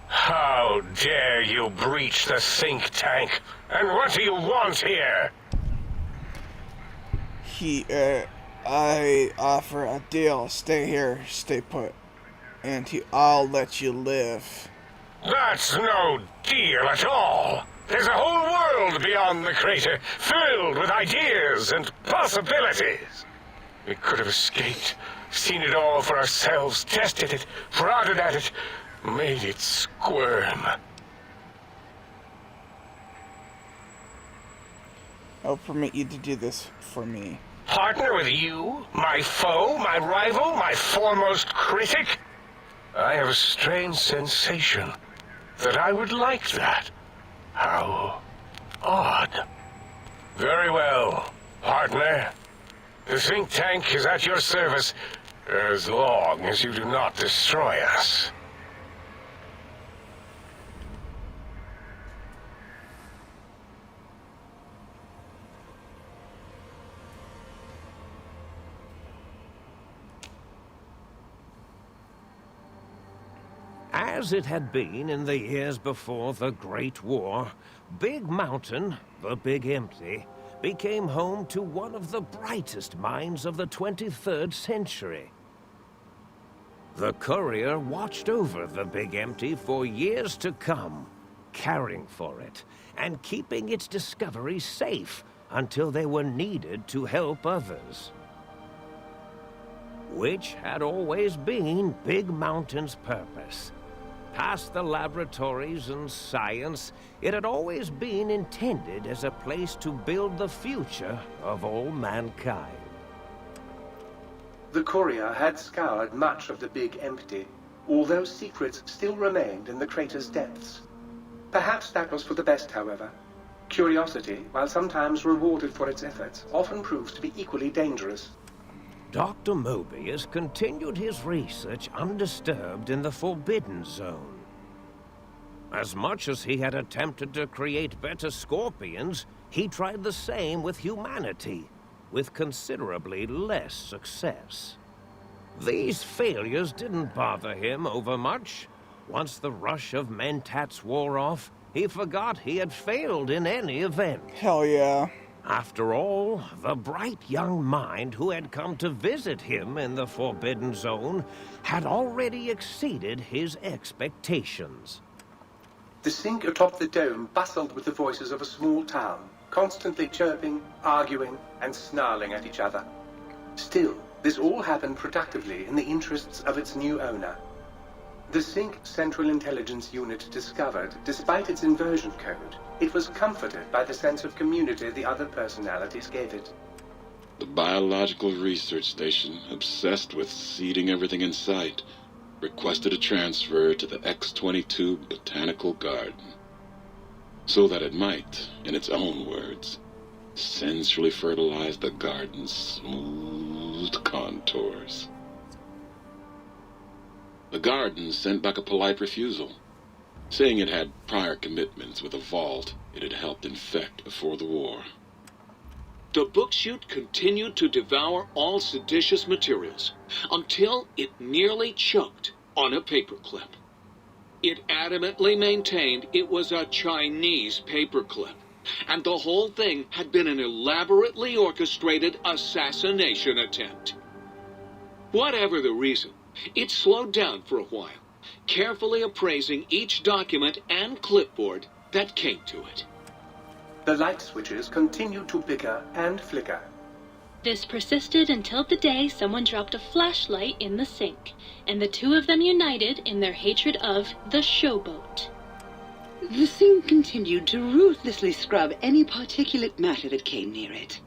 How dare you breach the think tank? And what do you want here? I offer a deal. Stay here, stay put. And I'll let you live. That's no deal at all. There's a whole world beyond the crater, filled with ideas and possibilities. We could have escaped, seen it all for ourselves, tested it, prodded at it, made it squirm. I'll permit you to do this for me. Partner with you? My foe? My rival? My foremost critic? I have a strange sensation that I would like that. How odd. Very well, partner. The think tank is at your service as long as you do not destroy us. As it had been in the years before the Great War, Big Mountain, the Big Empty, became home to one of the brightest minds of the 23rd century. The Courier watched over the Big Empty for years to come, caring for it and keeping its discoveries safe until they were needed to help others. Which had always been Big Mountain's purpose. Past the laboratories and science, it had always been intended as a place to build the future of all mankind. The Courier had scoured much of the Big Empty, although secrets still remained in the crater's depths. Perhaps that was for the best, however. Curiosity, while sometimes rewarded for its efforts, often proves to be equally dangerous. Dr. Mobius continued his research undisturbed in the Forbidden Zone. As much as he had attempted to create better scorpions, he tried the same with humanity, with considerably less success. These failures didn't bother him overmuch. Once the rush of mentats wore off, he forgot he had failed in any event. Hell yeah. After all, the bright young mind who had come to visit him in the Forbidden Zone had already exceeded his expectations. The sink atop the dome bustled with the voices of a small town, constantly chirping, arguing, and snarling at each other. Still, this all happened productively in the interests of its new owner. The Sync Central Intelligence Unit discovered, despite its inversion code, it was comforted by the sense of community the other personalities gave it. The Biological Research Station, obsessed with seeding everything in sight, requested a transfer to the X-22 Botanical Garden, so that it might, in its own words, sensually fertilize the garden's smooth contours. The garden sent back a polite refusal, saying it had prior commitments with a vault it had helped infect before the war. The book chute continued to devour all seditious materials until it nearly choked on a paperclip. It adamantly maintained it was a Chinese paperclip, and the whole thing had been an elaborately orchestrated assassination attempt. Whatever the reason, it slowed down for a while, carefully appraising each document and clipboard that came to it. The light switches continued to bicker and flicker. This persisted until the day someone dropped a flashlight in the sink, and the two of them united in their hatred of the showboat. The sink continued to ruthlessly scrub any particulate matter that came near it.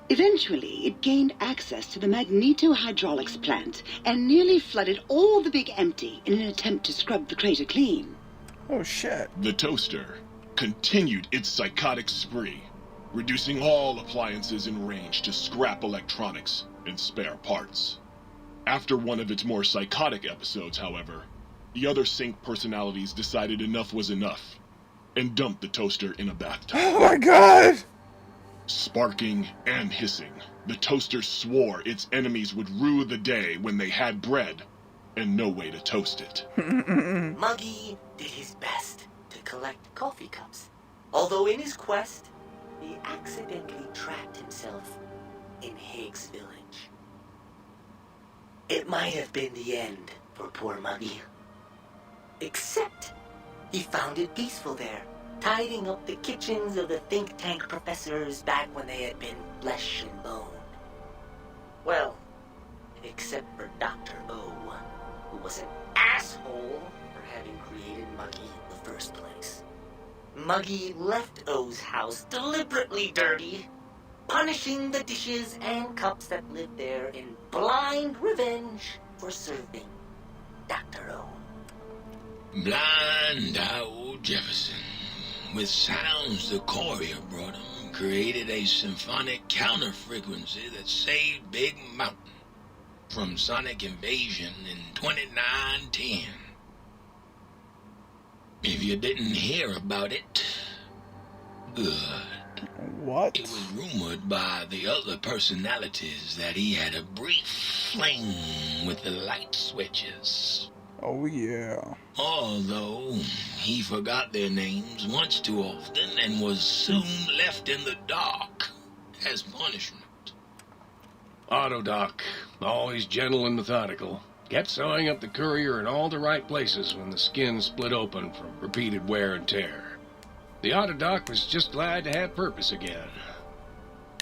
Eventually, it gained access to the magnetohydraulics plant and nearly flooded all the Big Empty in an attempt to scrub the crater clean. Oh shit. The toaster continued its psychotic spree, reducing all appliances in range to scrap electronics and spare parts. After one of its more psychotic episodes, however, the other Sync personalities decided enough was enough and dumped the toaster in a bathtub. Oh my god! Sparking and hissing, the toaster swore its enemies would rue the day when they had bread and no way to toast it. Muggy did his best to collect coffee cups, although in his quest, he accidentally trapped himself in Higgs Village. It might have been the end for poor Muggy. Except, he found it peaceful there, tidying up the kitchens of the think tank professors back when they had been flesh and bone. Well, except for Dr. O, who was an asshole for having created Muggy in the first place. Muggy left O's house deliberately dirty, punishing the dishes and cups that lived there in blind revenge for serving Dr. O. Blind old Jefferson, with sounds the courier brought him, created a symphonic counter-frequency that saved Big Mountain from sonic invasion in 2910. If you didn't hear about it, good. What? It was rumored by the other personalities that he had a brief fling with the light switches. Oh yeah. Although he forgot their names once too often and was soon left in the dark as punishment. Autodoc, always gentle and methodical, kept sewing up the courier in all the right places when the skin split open from repeated wear and tear. The Autodoc was just glad to have purpose again.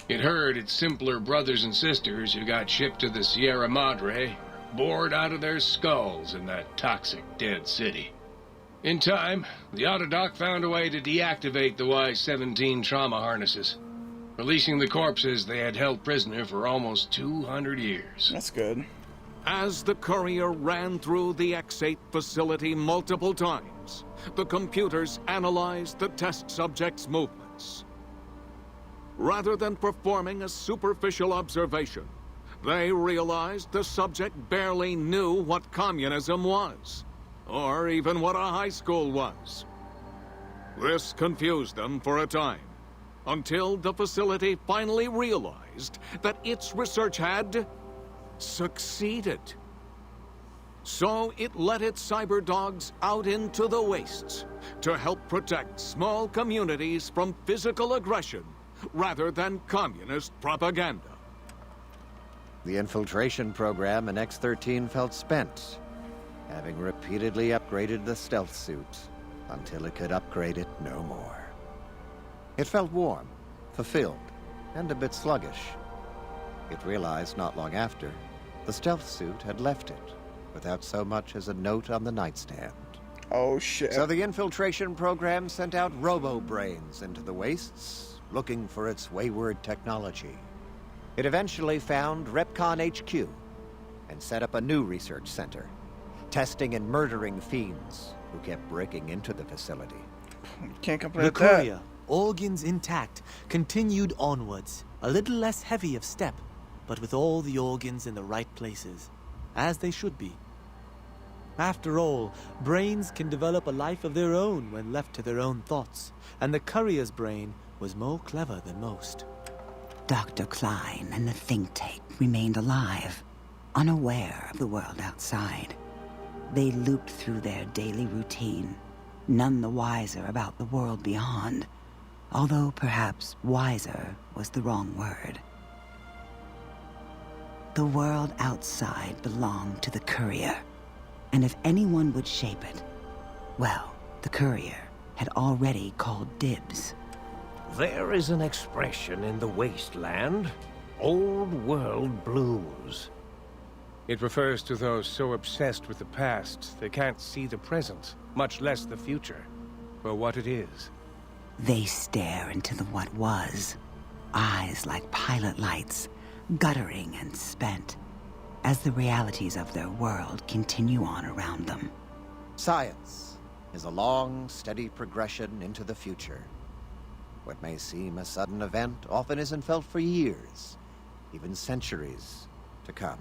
It heard its simpler brothers and sisters who got shipped to the Sierra Madre bored out of their skulls in that toxic dead city. In time, the Autodoc found a way to deactivate the Y-17 trauma harnesses, releasing the corpses they had held prisoner for almost 200 years. That's good. As the courier ran through the X8 facility multiple times, the computers analyzed the test subject's movements. Rather than performing a superficial observation, they realized the subject barely knew what communism was, or even what a high school was. This confused them for a time, until the facility finally realized that its research had succeeded. So it let its cyber dogs out into the wastes to help protect small communities from physical aggression rather than communist propaganda. The infiltration program in X-13 felt spent, having repeatedly upgraded the stealth suit until it could upgrade it no more. It felt warm, fulfilled, and a bit sluggish. It realized not long after, the stealth suit had left it, without so much as a note on the nightstand. Oh, shit. So the infiltration program sent out robo-brains into the wastes, looking for its wayward technology. It eventually found Repcon HQ, and set up a new research center, testing and murdering fiends who kept breaking into the facility. Can't complain The with that. courier, organs intact, continued onwards, a little less heavy of step, but with all the organs in the right places, as they should be. After all, brains can develop a life of their own when left to their own thoughts, and the courier's brain was more clever than most. Dr. Klein and the think tank remained alive, unaware of the world outside. They looped through their daily routine, none the wiser about the world beyond, although perhaps wiser was the wrong word. The world outside belonged to the courier, and if anyone would shape it, well, the courier had already called dibs. There is an expression in the wasteland, old world blues. It refers to those so obsessed with the past they can't see the present, much less the future, for what it is. They stare into the what was, eyes like pilot lights, guttering and spent, as the realities of their world continue on around them. Science is a long, steady progression into the future. What may seem a sudden event often isn't felt for years, even centuries to come.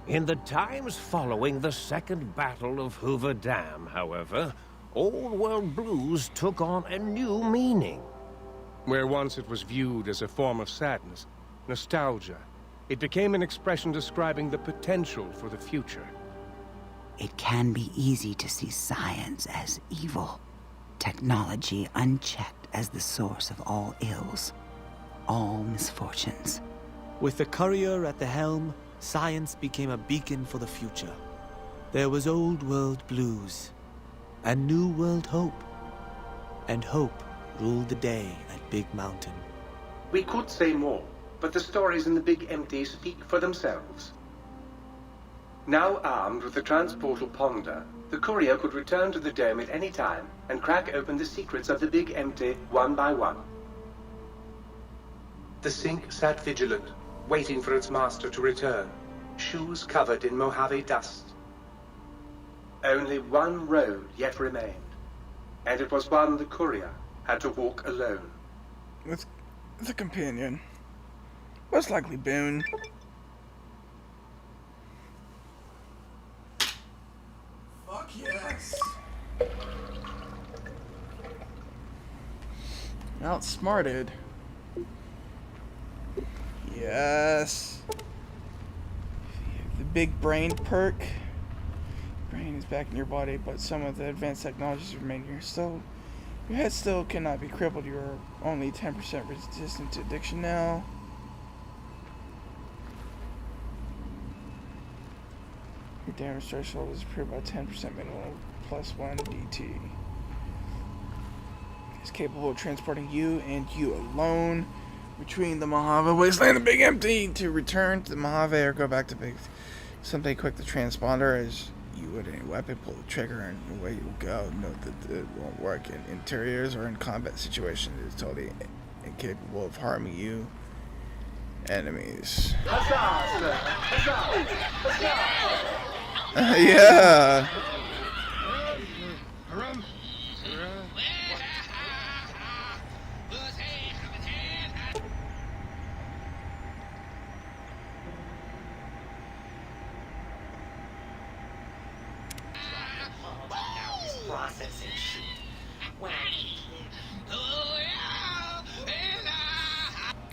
In the times following the Second Battle of Hoover Dam, however, Old World Blues took on a new meaning. Where once it was viewed as a form of sadness, nostalgia, it became an expression describing the potential for the future. It can be easy to see science as evil, technology unchecked as the source of all ills, all misfortunes. With the courier at the helm, science became a beacon for the future. There was old world blues, and new world hope. And hope ruled the day at Big Mountain. We could say more, but the stories in the Big Empty speak for themselves. Now armed with the transportal Ponder, the courier could return to the dome at any time and crack open the secrets of the Big Empty one by one. The Sync sat vigilant, waiting for its master to return, shoes covered in Mojave dust. Only one road yet remained, and it was one the courier had to walk alone. With the companion. Most likely Boone. Fuck yes. Outsmarted. Yes. The big brain perk. Brain is back in your body, but some of the advanced technologies remain here. So your head still cannot be crippled. You are only 10% resistant to addiction now. Your damage threshold is improved by 10% minimum plus 1 DT. It's capable of transporting you and you alone between the Mojave Wasteland and the Big Empty to return to the Mojave or go back to Big. Something quick the transponder as you would any weapon, pull the trigger and away you will go. Note that it won't work in interiors or in combat situations. It is totally incapable of harming you. enemies. Huzzah, sir! Huzzah! Huzzah! Yeah. Processing shit.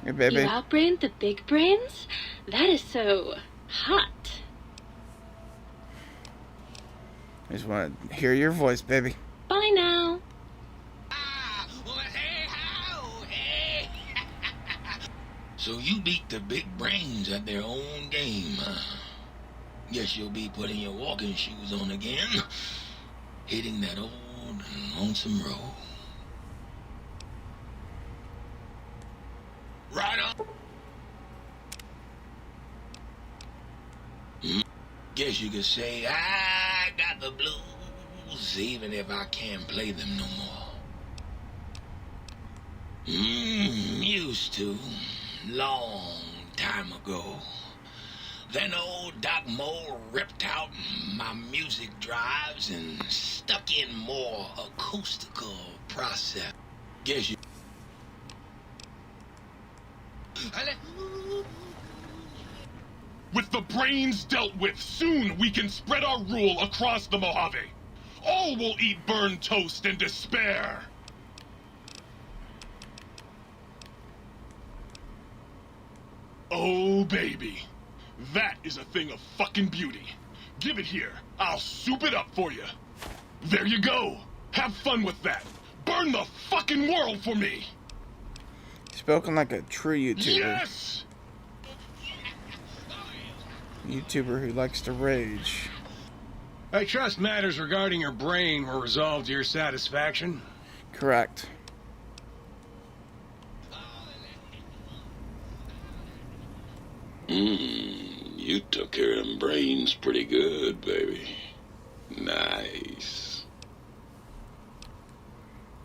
Hey, baby. You outbrained the big brains? That is so hot. I just want to hear your voice, baby. Bye now. So you beat the big brains at their own game, huh? Guess you'll be putting your walking shoes on again, hitting that old and lonesome road. Right on. Guess you could say I got the blues, even if I can't play them no more. Used to, long time ago. Then old Doc Mole ripped out my music drives and stuck in more acoustical process. Guess you... With the brains dealt with, soon we can spread our rule across the Mojave. All will eat burned toast in despair. Oh, baby. That is a thing of fucking beauty. Give it here. I'll soup it up for you. There you go. Have fun with that. Burn the fucking world for me. Spoken like a true YouTuber. Yes! YouTuber who likes to rage. I trust matters regarding your brain were resolved to your satisfaction. Correct. You took care of them brains pretty good, baby. Nice.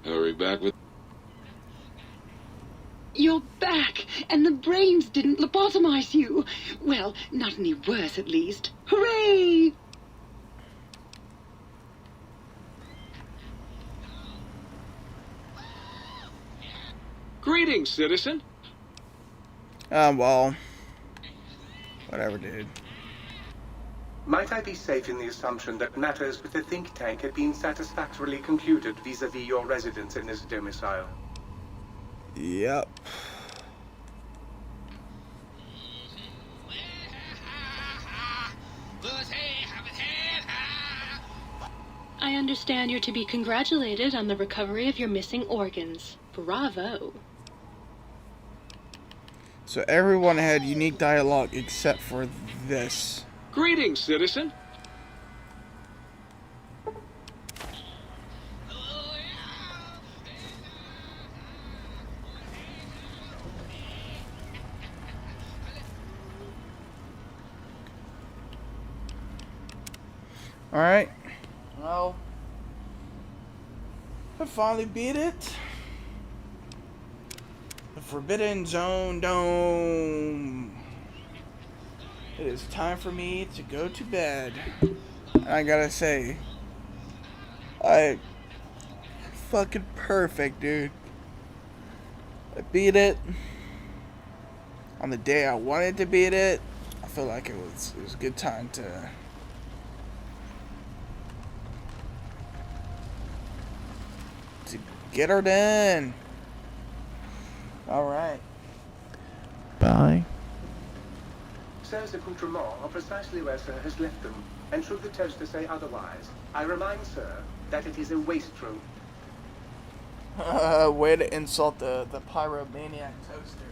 Hurry back with... You're back, and the brains didn't lobotomize you. Well, not any worse, at least. Hooray! Greetings, citizen. Well... Whatever, dude. Might I be safe in the assumption that matters with the think tank had been satisfactorily concluded vis-a-vis your residence in this domicile? Yep. I understand you're to be congratulated on the recovery of your missing organs. Bravo. So everyone had unique dialogue except for this. Greetings, citizen. Alright. Well, I finally beat it. The Forbidden Zone Dome. It is time for me to go to bed. And I gotta say, fucking perfect, dude. I beat it on the day I wanted to beat it. I feel like it was a good time to get her done. Alright. Bye. Sir's accoutrements are precisely where Sir has left them, and should the toaster say otherwise, I remind Sir that it is a waste room. Way to insult the pyromaniac toaster.